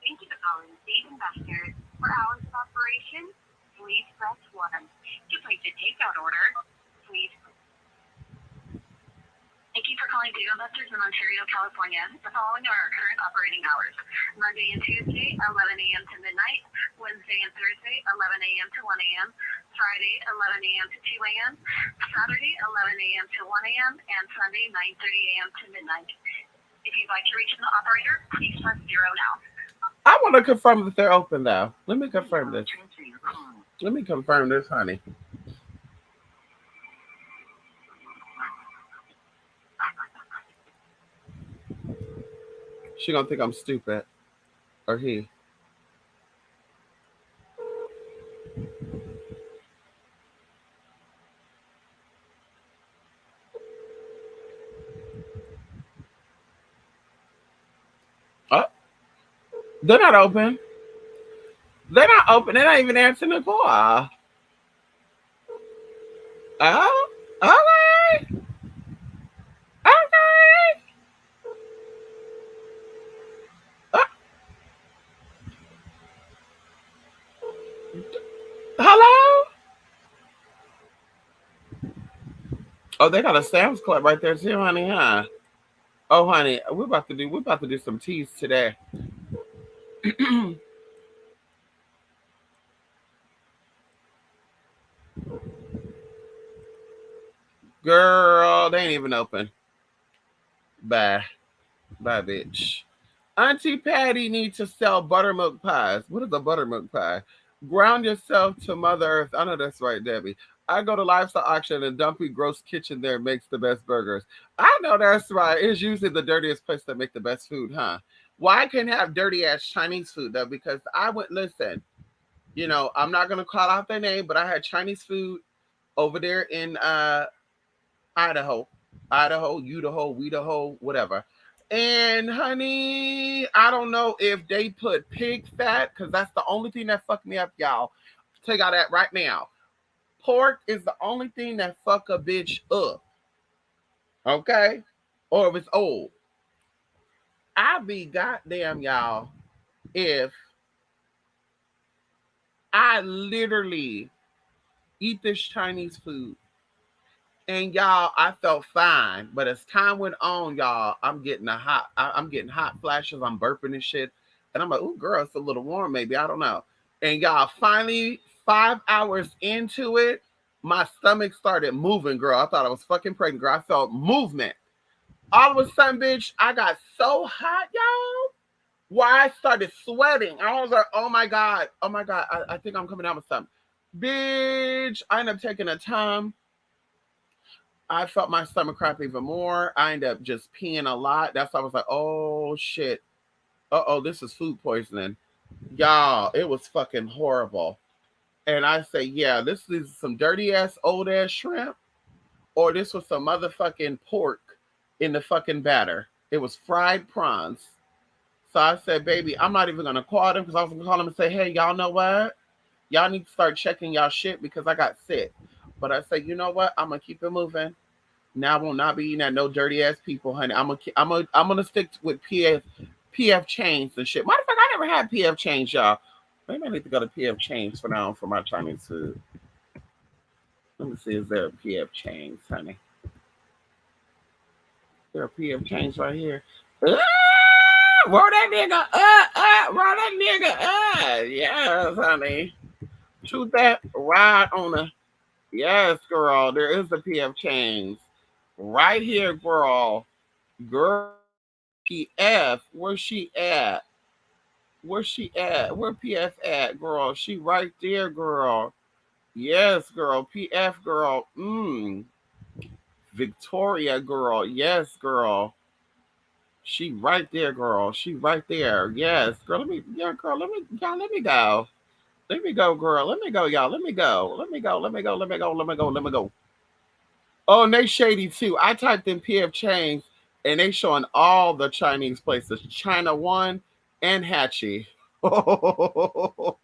Thank you for calling Dave and Buster. For hours of operation, please press 1. To place a takeout order, please. Thank you for calling Dave and Buster's in Ontario, California. The following are our current operating hours. Monday and Tuesday, 11 a.m. to midnight. Wednesday and Thursday, 11 a.m. to 1 a.m. Friday, 11 a.m. to 2 a.m. Saturday, 11 a.m. to 1 a.m. And Sunday, 9:30 a.m. to midnight. If you'd like to reach an operator, please press 0 now. I want to confirm that they're open now. Let me confirm this. Let me confirm this, honey. She gonna think I'm stupid. Or he. Oh, they're not open. They're not open. They're not even answering the call. Oh, okay. Okay. Hello? Oh, they got a Sam's Club right there too, honey, huh? Oh, honey, we're about to do some teas today. Girl, they ain't even open. Bye. Bye, bitch. Auntie Patty needs to sell buttermilk pies. What is a buttermilk pie? Ground yourself to Mother Earth. I know that's right, Debbie. I go to livestock auction and Dumpy Gross Kitchen there makes the best burgers. I know that's right. It's usually the dirtiest place that make the best food, huh? Why I can't have dirty ass Chinese food though? Because I would listen. I'm not gonna call out their name, but I had Chinese food over there in Idaho, Idaho, whatever. And honey, I don't know if they put pig fat because that's the only thing that fucked me up, y'all. Take out that right now. Pork is the only thing that fuck a bitch up. Okay, or if it's old. I be goddamn y'all if I literally eat this Chinese food. And y'all, I felt fine, but as time went on, y'all, I'm getting hot flashes. I'm burping and shit, and I'm like, "Ooh, girl, it's a little warm, maybe I don't know." And y'all, finally, 5 hours into it, my stomach started moving, girl. I thought I was fucking pregnant, girl. I felt movement. All of a sudden, bitch, I got so hot, y'all. Why I started sweating. I was like, "Oh my god, I think I'm coming out with something." Bitch, I ended up taking a time. I felt my stomach cramp even more. I ended up just peeing a lot. That's why I was like, oh shit. Uh-oh, this is food poisoning. Y'all, it was fucking horrible. And I say, yeah, this is some dirty ass old ass shrimp, or this was some motherfucking pork in the fucking batter. It was fried prawns. So I said, baby, I'm not even gonna call them because I was gonna call them and say, hey, y'all know what? Y'all need to start checking y'all shit because I got sick. But I said, you know what? I'm gonna keep it moving. Now I will not be eating at no dirty ass people, honey. I'm gonna stick with PF chains and shit. Matter of fact, I never had PF chains, y'all. Maybe I need to go to PF chains for now for my Chinese food. Let me see, is there a PF chains, honey? There a PF chains right here. Ah, roll that nigga roll that nigga yes, honey. Shoot that right on the yes, girl. There is a PF chains right here, girl. Girl, PF, where's she at? Where's she at? Where PF at, girl? She right there, girl. Yes, girl. PF, girl. Victoria, girl. Yes, girl. She right there, girl. She right there. Yes, girl. Yeah, girl. Let me go. Let me go, girl. Let me go, y'all. Let me go. Let me go. Let me go. Let me go. Let me go. Let me go. Oh, and they shady too. I typed in PF chains, and they showing all the Chinese places: China One and Hatchie. Ooh,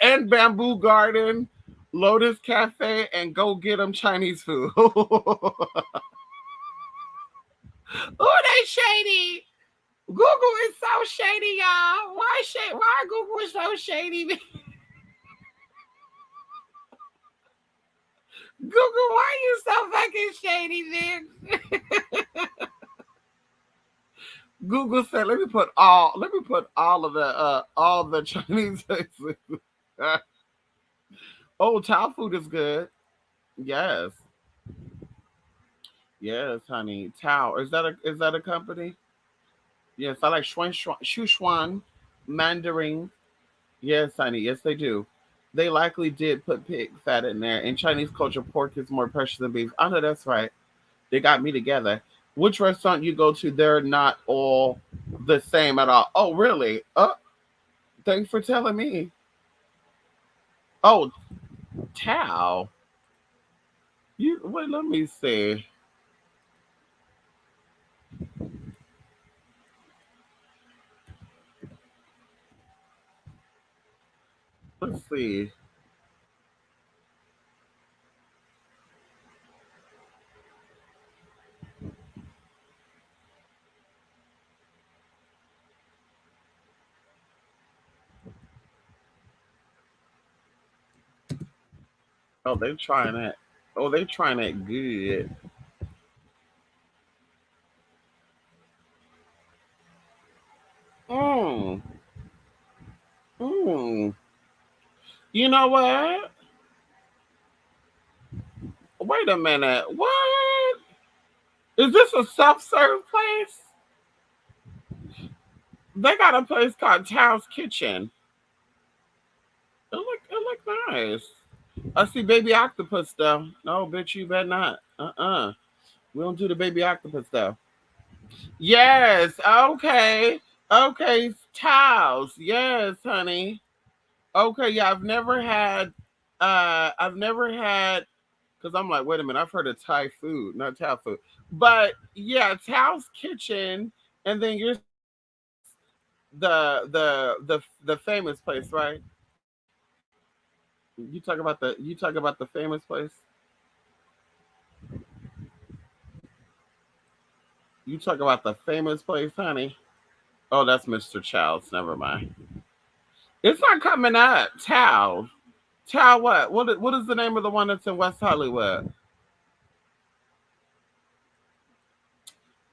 and Bamboo Garden, Lotus Cafe, and Go Get 'em Chinese food. Oh, they shady. Google is so shady, y'all. Why Google is so shady? Google, why you so fucking shady, bitch? Google said, let me put all the Chinese places. Oh, Thai food is good. Yes. Yes, honey. Tao. Is that a company? Yes, I like Shuchuan Mandarin. Yes, honey. Yes, they do. They likely did put pig fat in there. In Chinese culture, pork is more precious than beef. I know that's right. They got me together. Which restaurant you go to, they're not all the same at all. Oh, really? Thanks for telling me. Oh, Tao. You wait, let me see. Let's see. Oh, they trying it. Oh, they trying it good. Mm. Mm. You know what? Wait a minute. What? Is this a self-serve place? They got a place called Tao's Kitchen. It look nice. I see baby octopus though. No, bitch, you better not. We don't do the baby octopus though. Yes. Okay. Okay. Taos. Yes, honey. Okay. Yeah, I've never had because I'm like, wait a minute, I've heard of Thai food, not Thai food. But yeah, Tao's Kitchen, and then you're the famous place, right? You talk about the famous place. You talk about the famous place, honey. Oh, that's Mr. Childs. Never mind. It's not coming up. Tao. Tao what? What is the name of the one that's in West Hollywood?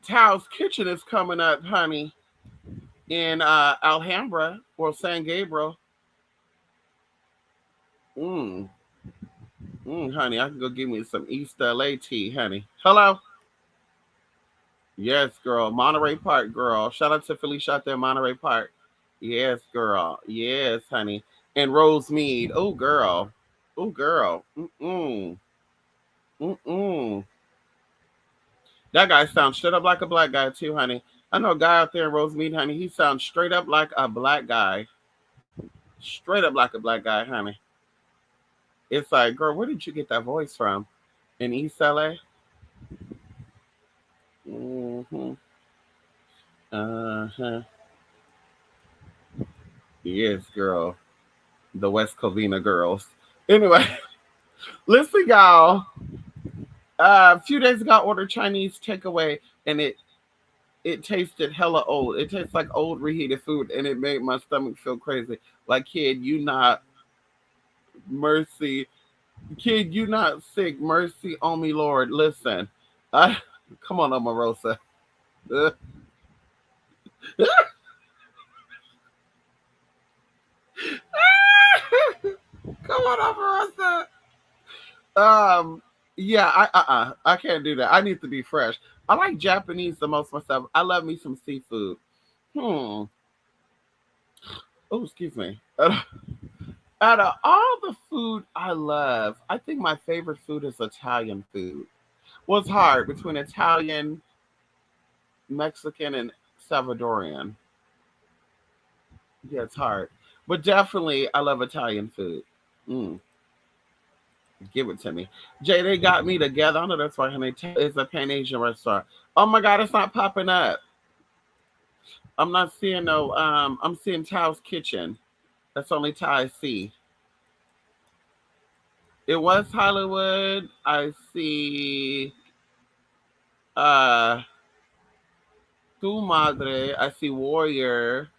Tao's Kitchen is coming up, honey, in Alhambra or San Gabriel. Mm, honey, I can go give me some East LA tea, honey. Hello? Yes, girl. Monterey Park, girl. Shout out to Felicia out there, Monterey Park. Yes, girl. Yes, honey. And Rosemead. Oh, girl. Oh, girl. Mm-mm. Mm-mm. That guy sounds straight up like a black guy too, honey. I know a guy out there in Rosemead, honey. He sounds straight up like a black guy. Straight up like a black guy, honey. It's like, girl, where did you get that voice from? In East LA? Mm-hmm. Uh-huh. Yes, girl. The West Covina girls. Anyway, listen, y'all. A few days ago, I ordered Chinese takeaway, and it tasted hella old. It tastes like old reheated food, and it made my stomach feel crazy. Like, kid, you not mercy. Kid, you not sick. Mercy on me, Lord. Listen, I come on, Omarosa. Come on, Omarosa. Um, yeah, I can't do that. I need to be fresh. I like Japanese the most myself. I love me some seafood. Hmm. Oh, excuse me. Out of all the food I love, I think my favorite food is Italian food. Well, it's hard between Italian, Mexican, and Salvadorian. Yeah, it's hard. But definitely, I love Italian food. Mm, give it to me. Jay, they got me together. I know that's why, honey. It's a Pan Asian restaurant. Oh my God, it's not popping up. I'm not seeing no, I'm seeing Tao's Kitchen. That's only Tao I see. It was Hollywood. I see, uh, Tu Madre. I see Warrior.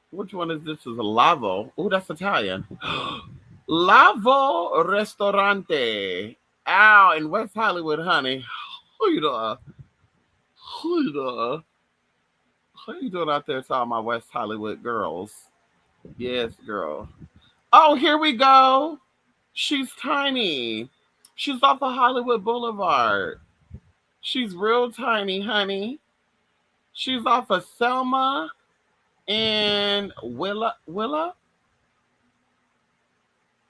Which one is this? Is a Lavo? Oh, that's Italian. Lavo Ristorante. Ow, in West Hollywood, honey. Who you doing? Who you doing? How you doing out there to all my West Hollywood girls? Yes, girl. Oh, here we go. She's tiny. She's off of Hollywood Boulevard. She's real tiny, honey. She's off of Selma and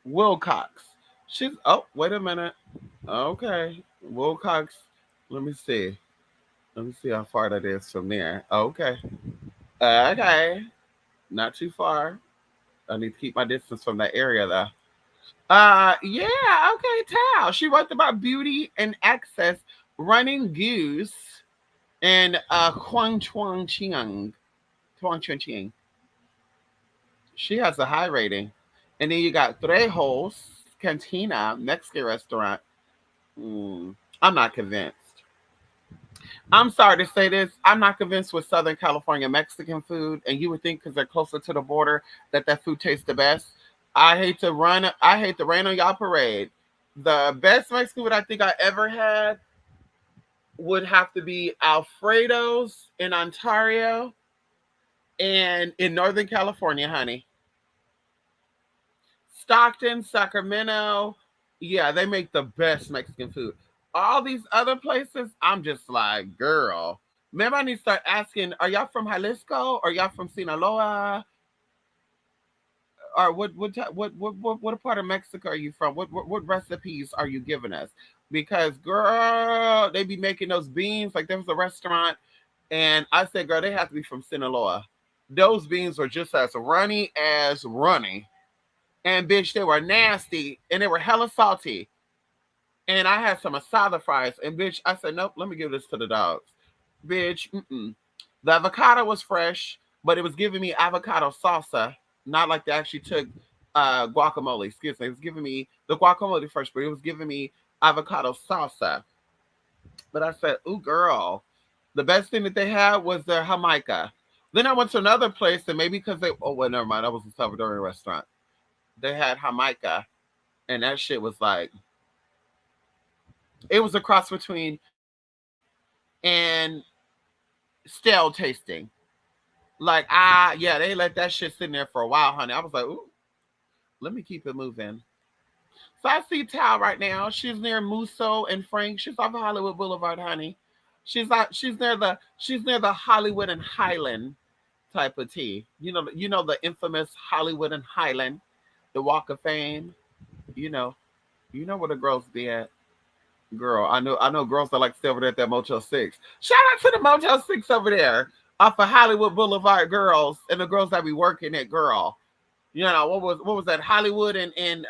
Wilcox. She's oh, wait a minute. Okay. Wilcox. Let me see. Let me see how far that is from there. Okay. Okay. Not too far. I need to keep my distance from that area though. Yeah, okay, Tao. She wrote about beauty and access, running goose, and Huang Chuang Chiang. Huang Chuang Chiang. She has a high rating. And then you got Trejos Cantina, Mexican restaurant. Mm, I'm not convinced. I'm sorry to say this. I'm not convinced with Southern California Mexican food, and you would think because they're closer to the border that food tastes the best. I hate to run. I hate to rain on y'all parade. The best Mexican food I think I ever had would have to be Alfredo's in Ontario and in Northern California, honey. Stockton, Sacramento. Yeah, they make the best Mexican food. All these other places, I'm just like, girl. Maybe I need to start asking, are y'all from Jalisco? Are y'all from Sinaloa? Or what part of Mexico are you from? What recipes are you giving us? Because girl, they be making those beans. Like there was a restaurant, and I said, girl, they have to be from Sinaloa. Those beans were just as runny as runny. And bitch, they were nasty and they were hella salty. And I had some asada fries. And bitch, I said, nope, let me give this to the dogs. Bitch, mm-mm. The avocado was fresh, but it was giving me avocado salsa, not like they actually took guacamole. Excuse me. It was giving me the guacamole first, but it was giving me avocado salsa. But I said, ooh, girl. The best thing that they had was their Jamaica. Then I went to another place, and maybe because they, oh, well, never mind. That was a Salvadorian restaurant. They had Jamaica, and that shit was like, it was a cross between and stale tasting. Like, yeah, they let that shit sit in there for a while, honey. I was like, ooh, let me keep it moving. So I see Tal right now. She's near Musso and Frank. She's off of Hollywood Boulevard, honey. She's near the Hollywood and Highland type of tea. You know the infamous Hollywood and Highland. the Walk of Fame. You know, you know where the girls be at. Girl, I know girls that like to stay over there at that Motel 6. Shout out to the Motel 6 over there off of Hollywood Boulevard, girls, and the girls that be working at, girl. You know, what was that? Hollywood and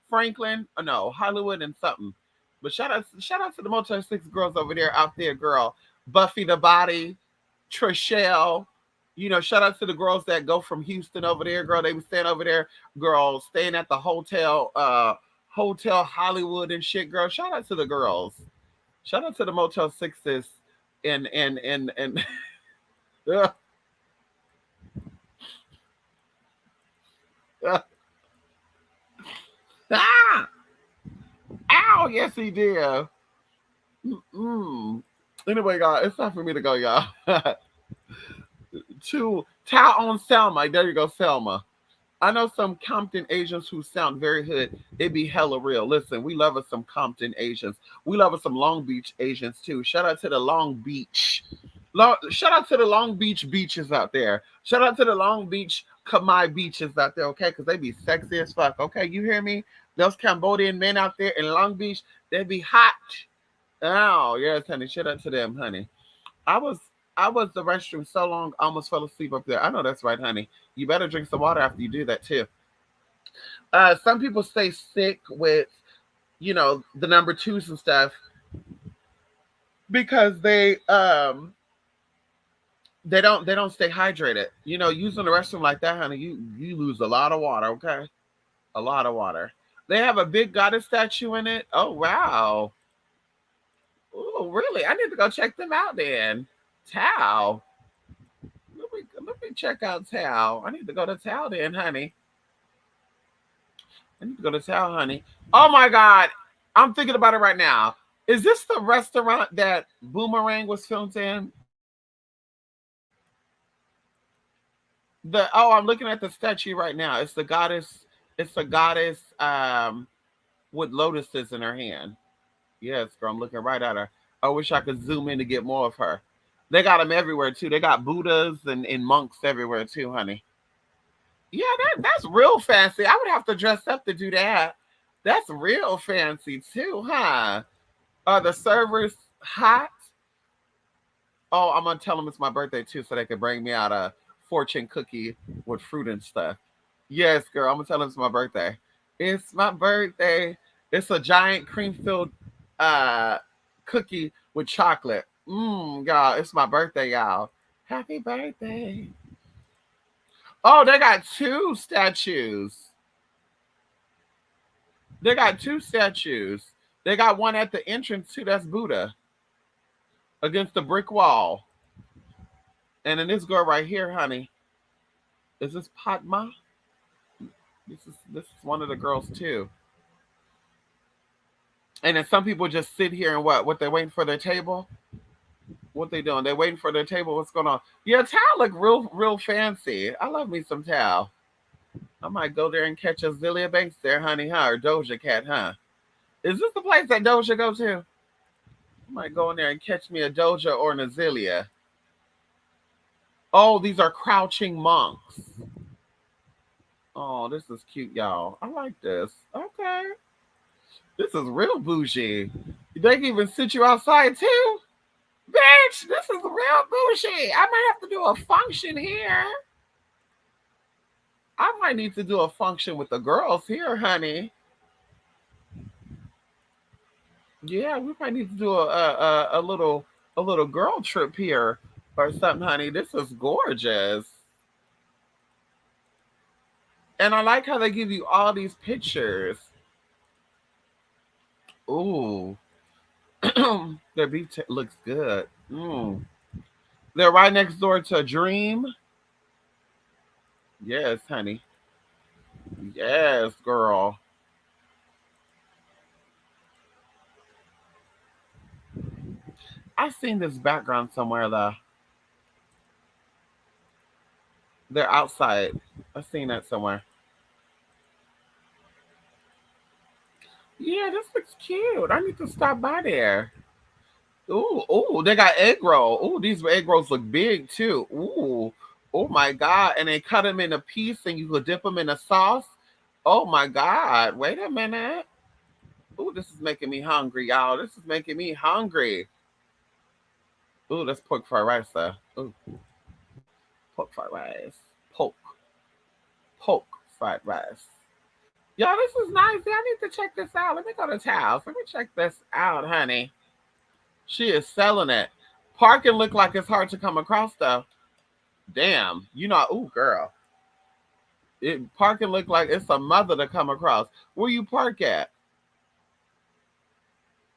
Franklin? Oh, no, Hollywood and something. But shout out to the Motel 6 girls over there out there, girl. Buffy the Body, Trishelle. Shout out to the girls that go from Houston over there, girl. They be staying over there, girl, staying at the Hotel Hollywood and shit, girl. Shout out to the girls. Shout out to the Motel Sixes and uh, uh, ah, ow, yes he did. Mm. Anyway, y'all, it's time for me to go, y'all. To Tao on Selma. There you go, Selma. I know some Compton Asians who sound very hood. It be hella real. Listen, we love us some Compton Asians. We love us some Long Beach Asians too. Shout out to the Long Beach. Shout out to the Long Beach beaches out there. Shout out to the Long Beach Kamai beaches out there, okay? Because they be sexy as fuck. Okay, you hear me? Those Cambodian men out there in Long Beach, they be hot. Oh, yes, honey. Shout out to them, honey. I was I was the restroom so long, I almost fell asleep up there. I know that's right, honey. You better drink some water after you do that too. Some people stay sick with, the number twos and stuff because they don't stay hydrated. Using the restroom like that, honey, you lose a lot of water. Okay, a lot of water. They have a big goddess statue in it. Oh wow. Oh really? I need to go check them out then. Tao. Let me check out Tao. I need to go to Tao then, honey. I need to go to Tao, honey. Oh my God. I'm thinking about it right now. Is this the restaurant that Boomerang was filmed in? I'm looking at the statue right now. It's the goddess. It's the goddess with lotuses in her hand. Yes, girl, I'm looking right at her. I wish I could zoom in to get more of her. They got them everywhere too. They got Buddhas and monks everywhere too, honey. Yeah, that's real fancy. I would have to dress up to do that. That's real fancy too, huh? Are the servers hot? Oh, I'm gonna tell them it's my birthday too, so they can bring me out a fortune cookie with fruit and stuff. Yes, girl, I'm gonna tell them it's my birthday. It's my birthday. It's a giant cream filled uh cookie with chocolate. Y'all, it's my birthday, y'all. Happy birthday. Oh, they got two statues. They got two statues. They got one at the entrance too. That's Buddha against the brick wall. And then this girl right here, honey, is this Padma? This is one of the girls too. And then some people just sit here and what they waiting for their table. What they doing? They waiting for their table. What's going on? Yeah, towel look real fancy. I love me some towel. I might go there and catch a Zillia Banks there, honey, huh? Or Doja Cat, huh? Is this the place that Doja go to? I might go in there and catch me a Doja or an Azealia. Oh, these are crouching monks. Oh, this is cute, y'all. I like this. Okay. This is real bougie. They can even sit you outside too. Bitch, this is real bougie. I might have to do a function here. I might need to do a function with the girls here, honey. Yeah, we might need to do a little girl trip here or something, honey. This is gorgeous. And I like how they give you all these pictures. Ooh. Their beef looks good. They're right next door to Dream. Yes, honey. Yes, girl. I've seen this background somewhere though. They're outside. I've seen that somewhere. Yeah, this looks cute. I need to stop by there. Ooh, they got egg roll. Ooh, these egg rolls look big too. Ooh, oh my God. And they cut them in a piece and you could dip them in a sauce. Oh my God. Wait a minute. Ooh, this is making me hungry, y'all. This is making me hungry. Ooh, that's pork fried rice, though. Ooh, pork fried rice. Pork. Pork fried rice. Y'all, this is nice. Yeah, I need to check this out. Let me go to Towels. Let me check this out, honey. She is selling it. Parking look like it's hard to come across, though. Damn. You know, ooh, girl. Parking look like it's a mother to come across. Where you park at?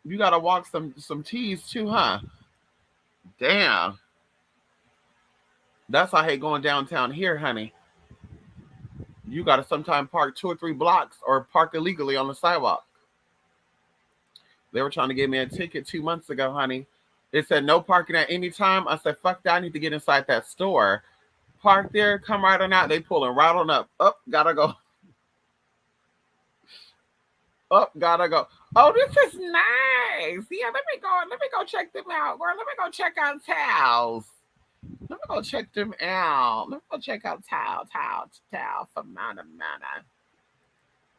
You gotta walk some T's too, huh? Damn. That's why I hate going downtown here, honey. You gotta sometime park 2 or 3 blocks or park illegally on the sidewalk. They were trying to give me a ticket 2 months ago, honey. It said no parking at any time. I said, fuck that, I need to get inside that store. Park there, come right on out. They pulling right on up. Up, gotta go. Up, gotta go. Oh, this is nice. Yeah, let me go. Let me go check them out, girl. Let me go check out Towels. Let me go check them out. Let me go check out Towel for mana.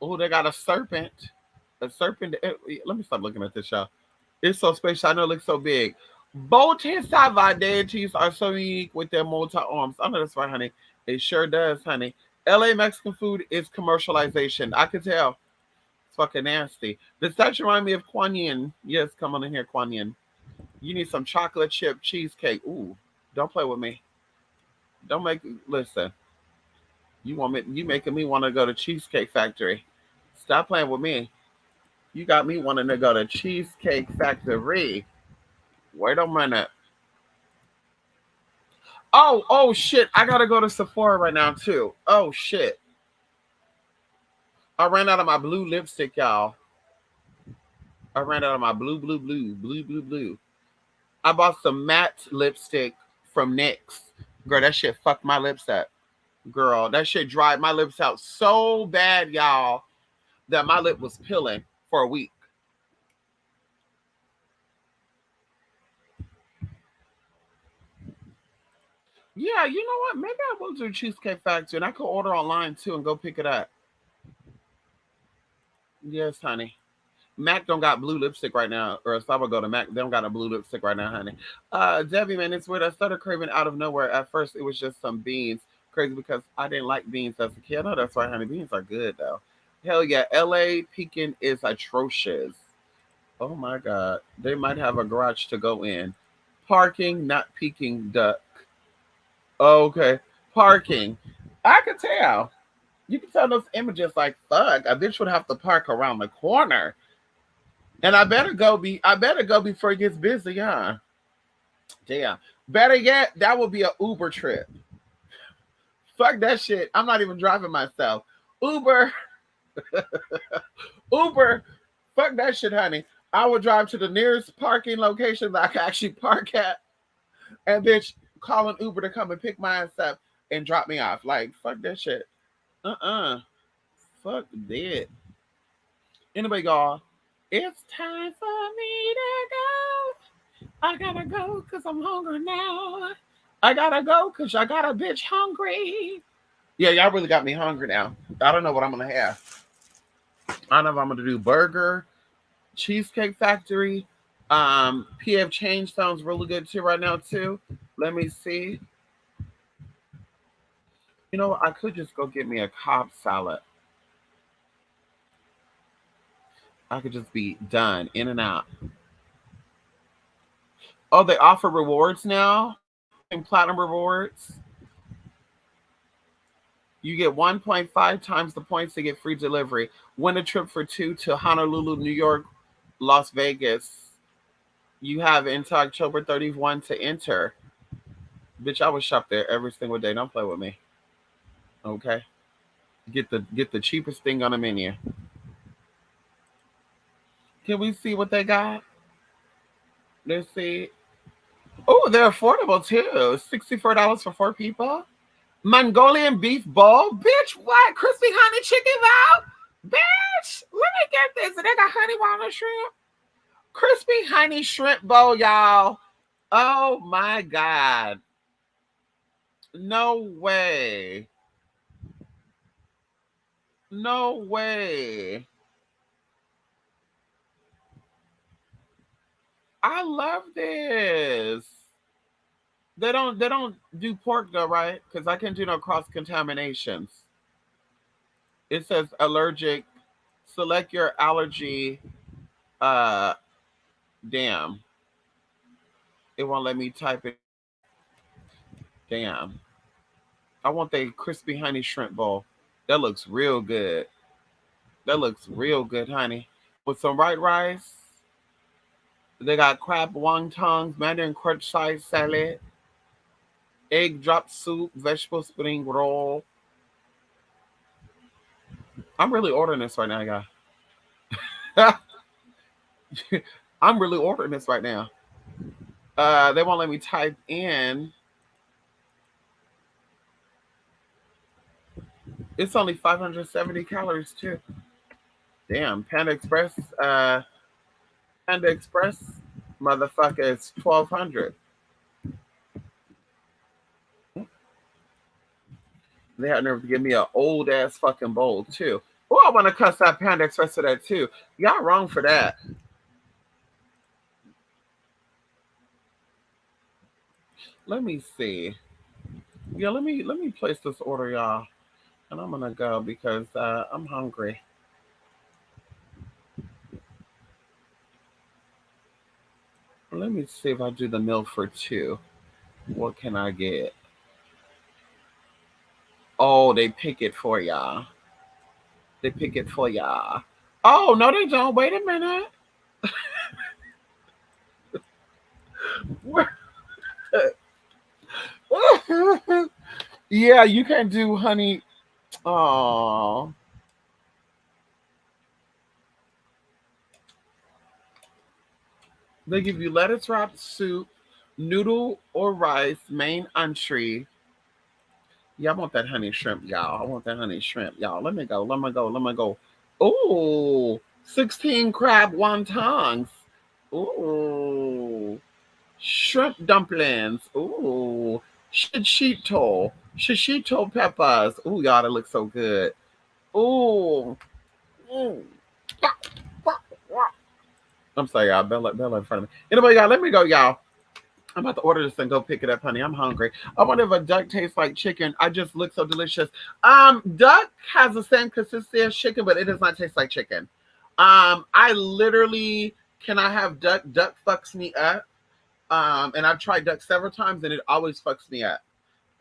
Oh, they got a serpent. A serpent. Let me stop looking at this, y'all. It's so special. I know it looks so big. Both his deities are so unique with their multi arms. I know that's right, honey. It sure does, honey. LA Mexican food is commercialization. I can tell. It's fucking nasty. The statue remind me of Kuan Yin. Yes, come on in here, Kuan Yin. You need some chocolate chip cheesecake. Ooh, don't play with me. Don't make listen. You want me? You making me want to go to Cheesecake Factory. Stop playing with me. You got me wanting to go to Cheesecake Factory. Wait a minute. Oh shit. I gotta go to Sephora right now too. Oh shit. I ran out of my blue lipstick, y'all. I ran out of my blue. I bought some matte lipstick from NYX. Girl, that shit fucked my lips up. Girl, that shit dried my lips out so bad, y'all, that my lip was peeling for a week. Yeah, you know what? Maybe I will do Cheesecake Factory and I could order online too and go pick it up. Yes, honey. Mac don't got blue lipstick right now, or else I would go to Mac. They don't got a blue lipstick right now, honey. Debbie, man, it's weird. I started craving out of nowhere. At first, it was just some beans. Crazy because I didn't like beans as a kid. I know that's why, honey. Beans are good though. Hell yeah, LA pecan is atrocious. Oh my god, they might have a garage to go in. Parking, not Peking duck. Okay, parking. I could tell. You can tell those images like fuck. A bitch would have to park around the corner. And I better go before it gets busy, huh? Damn. Better yet, that would be an Uber trip. Fuck that shit. I'm not even driving myself. Uber, Uber, fuck that shit, honey. I would drive to the nearest parking location that I can actually park at and bitch call an Uber to come and pick my ass up and drop me off. Like, fuck that shit. Uh-uh. Fuck that. Anyway, y'all, it's time for me to go. I gotta go because I'm hungry now. I gotta go because I got a bitch hungry. Yeah, y'all really got me hungry now. I don't know what I'm gonna have. I don't know if I'm gonna do burger, Cheesecake Factory. PF Change sounds really good too right now too. Let me see. You know what? I could just go get me a Cobb salad. I could just be done in and out. Oh, they offer rewards now. And platinum rewards. You get 1.5 times the points to get free delivery. Win a trip for two to Honolulu, New York, Las Vegas. You have until October 31 to enter. Bitch, I would shop there every single day. Don't play with me. Okay. Get the cheapest thing on the menu. Can we see what they got? Let's see. Oh, they're affordable too. $64 for 4 people. Mongolian beef bowl. Bitch, what? Crispy honey chicken though? Bitch, let me get this. And they got honey walnut shrimp. Crispy honey shrimp bowl, y'all. Oh my God. No way. No way. I love this. They don't do pork though, right? Because I can do no cross contaminations. It says allergic. Select your allergy. Uh, damn. It won't let me type it. Damn. I want the crispy honey shrimp bowl. That looks real good. That looks real good, honey. With some white rice. They got crab wontons, mandarin crunch size salad, egg drop soup, vegetable spring roll. I'm really ordering this right now, guys. I'm really ordering this right now. They won't let me type in. It's only 570 calories too. Damn, Panda Express. Panda Express, motherfucker, is 1200. They had nerve to give me an old ass fucking bowl too. Oh, I want to cuss out Panda Express for that too. Y'all wrong for that. Let me see. Yeah, let me place this order, y'all, and I'm gonna go because I'm hungry. Let me see if I do the meal for two. What can I get? Oh, they pick it for y'all. They pick it for y'all. Oh no, they don't. Wait a minute. Yeah, you can do honey. Oh, they give you lettuce wrapped soup, noodle or rice, main entree. Yeah, I want that honey shrimp, y'all. I want that honey shrimp, y'all. Let me go. Let me go. Let me go. Ooh, 16 crab wontons. Ooh, shrimp dumplings. Ooh, shishito peppers. Ooh, y'all, that looks so good. Ooh. Mm. I'm sorry, y'all. Bella in front of me. Anyway, y'all, let me go, y'all. I'm about to order this and go pick it up, honey. I'm hungry. I wonder if a duck tastes like chicken. I just look so delicious. Duck has the same consistency as chicken, but it does not taste like chicken. I literally cannot have duck. Duck fucks me up. And I've tried duck several times, and it always fucks me up.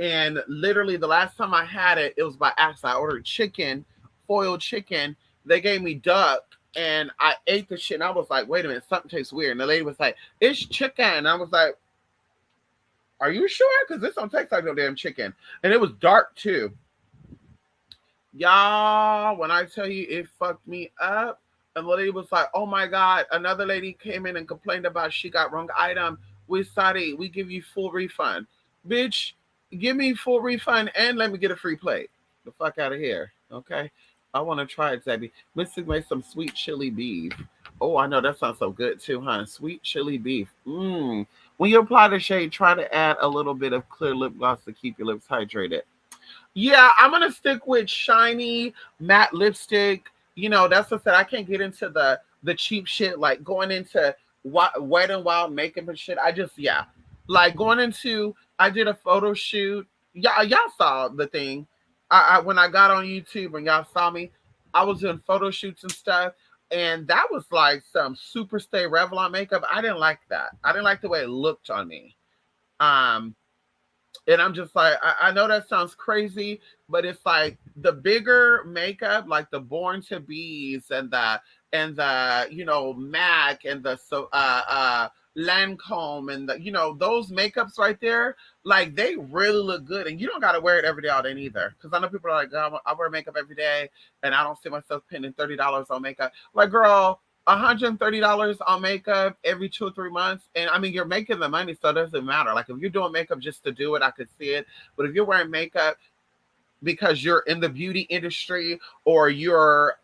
And literally, the last time I had it, it was by accident. I ordered chicken, foiled chicken. They gave me duck, and I ate the shit. And I was like, "Wait a minute, something tastes weird." And the lady was like, "It's chicken." And I was like, "Are you sure? Because this don't taste like no damn chicken." And it was dark too. Y'all, when I tell you it fucked me up, and the lady was like, "Oh my god!" Another lady came in and complained about she got wrong item. We sorry, we give you full refund, bitch. Give me full refund and let me get a free plate. The fuck out of here, okay? I want to try it, Zebby. Let's make some sweet chili beef. Oh, I know that sounds so good too, huh? Sweet chili beef. Mmm. When you apply the shade, try to add a little bit of clear lip gloss to keep your lips hydrated. Yeah, I'm gonna stick with shiny matte lipstick. You know, that's what I said. I can't get into the cheap shit like going into wet and wild makeup and shit. I just yeah, like going into. I did a photo shoot. Y'all saw the thing. I when I got on YouTube and y'all saw me, I was doing photo shoots and stuff, and that was like some super stay Revlon makeup. I didn't like that. I didn't like the way it looked on me. Um, and I'm just like, I know that sounds crazy, but it's like the bigger makeup, like the Born to Bees and the Mac and the Lancome and the those makeups right there, like they really look good, and you don't got to wear it every day all day either. Because I know people are like, oh, I wear makeup every day, and I don't see myself spending $30 on makeup. Like, girl, $130 on makeup every 2 or 3 months. And I mean, you're making the money, so it doesn't matter. Like, if you're doing makeup just to do it, I could see it. But if you're wearing makeup because you're in the beauty industry or you're,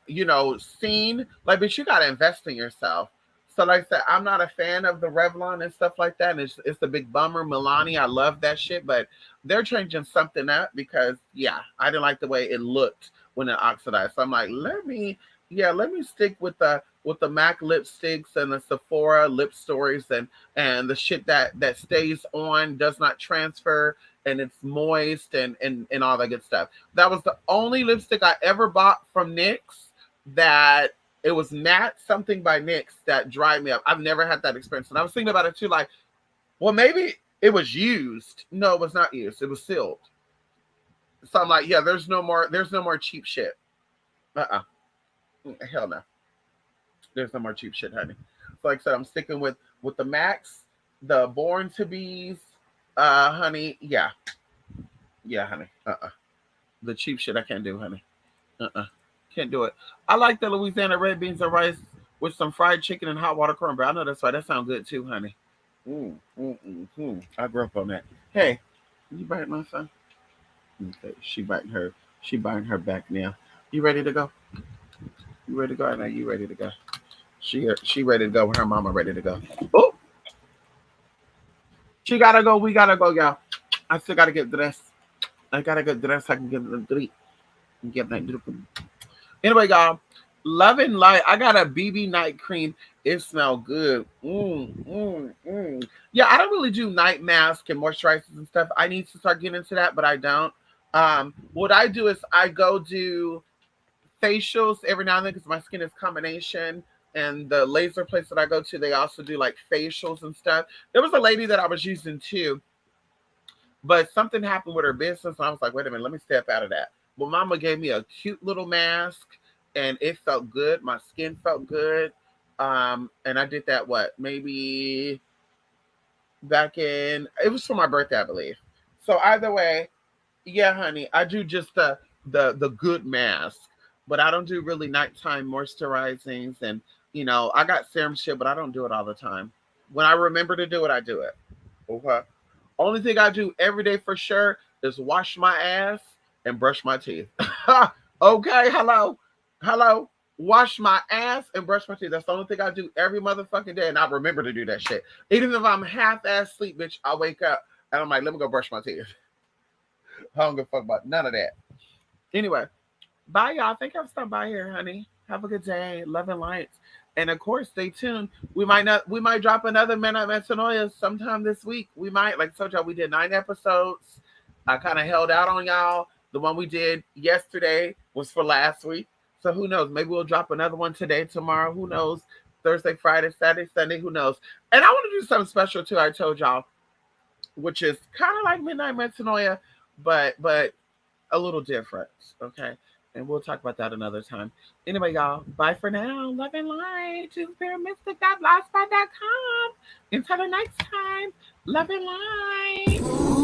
seen, like, but you got to invest in yourself. So, like I said, I'm not a fan of the Revlon and stuff like that. And it's a big bummer. Milani, I love that shit, but they're changing something up because, yeah, I didn't like the way it looked when it oxidized. So I'm like, let me stick with the MAC lipsticks and the Sephora lip stories and the shit that stays on, does not transfer, and it's moist and all that good stuff. That was the only lipstick I ever bought from NYX that it was matte something by NYX that dried me up. I've never had that experience. And I was thinking about it too, like, well, maybe it was used. No, it was not used. It was sealed. So I'm like, yeah, there's no more cheap shit. Uh-uh. Hell no. There's no more cheap shit, honey. So like I said, I'm sticking with the Max, the Born to Bees, honey. Yeah. Yeah, honey. Uh-uh. The cheap shit I can't do, honey. Uh-uh. Can't do it. I like the Louisiana red beans and rice with some fried chicken and hot water cornbread. I know that's right. That sounds good too, honey. I grew up on that. Hey, you bite my son? Okay, she biting her back now. You ready to go? You ready to go? I know you ready to go. She ready to go when her mama ready to go. Oh, she gotta go. We gotta go, y'all. I still gotta get dressed. I gotta get dressed. I can get the drink. Get that. Anyway, y'all, Love and Light. I got a BB night cream. It smells good. Yeah, I don't really do night mask and moisturizers and stuff. I need to start getting into that, but I don't. What I do is I go do facials every now and then because my skin is combination. And the laser place that I go to, they also do like facials and stuff. There was a lady that I was using too, but something happened with her business, and I was like, wait a minute, let me step out of that. Well, Mama gave me a cute little mask, and it felt good. My skin felt good. And I did that maybe back in it was for my birthday, I believe. So either way, yeah, honey, I do just the good mask, but I don't do really nighttime moisturizings, and I got serum shit, but I don't do it all the time. When I remember to do it, I do it. Okay. Only thing I do every day for sure is wash my ass and brush my teeth. Okay, hello, hello. Wash my ass and brush my teeth. That's the only thing I do every motherfucking day, and I remember to do that shit. Even if I'm half ass sleep, bitch, I wake up and I'm like, let me go brush my teeth. I don't give a fuck about none of that. Anyway, bye, y'all. Thank y'all for stopping by here, honey. Have a good day. Love and lights. And of course, stay tuned. We might drop another Men at Metanoia sometime this week. We might, like I told y'all, we did 9 episodes. I kind of held out on y'all. The one we did yesterday was for last week. So who knows? Maybe we'll drop another one today, tomorrow. Who knows? Thursday, Friday, Saturday, Sunday. Who knows? And I want to do something special too. I told y'all, which is kind of like Midnight Metanoia, but a little different. Okay. And we'll talk about that another time. Anyway, y'all, bye for now. Love and light. JuicePyramidStic.blogspot.com. Until the next time, love and light.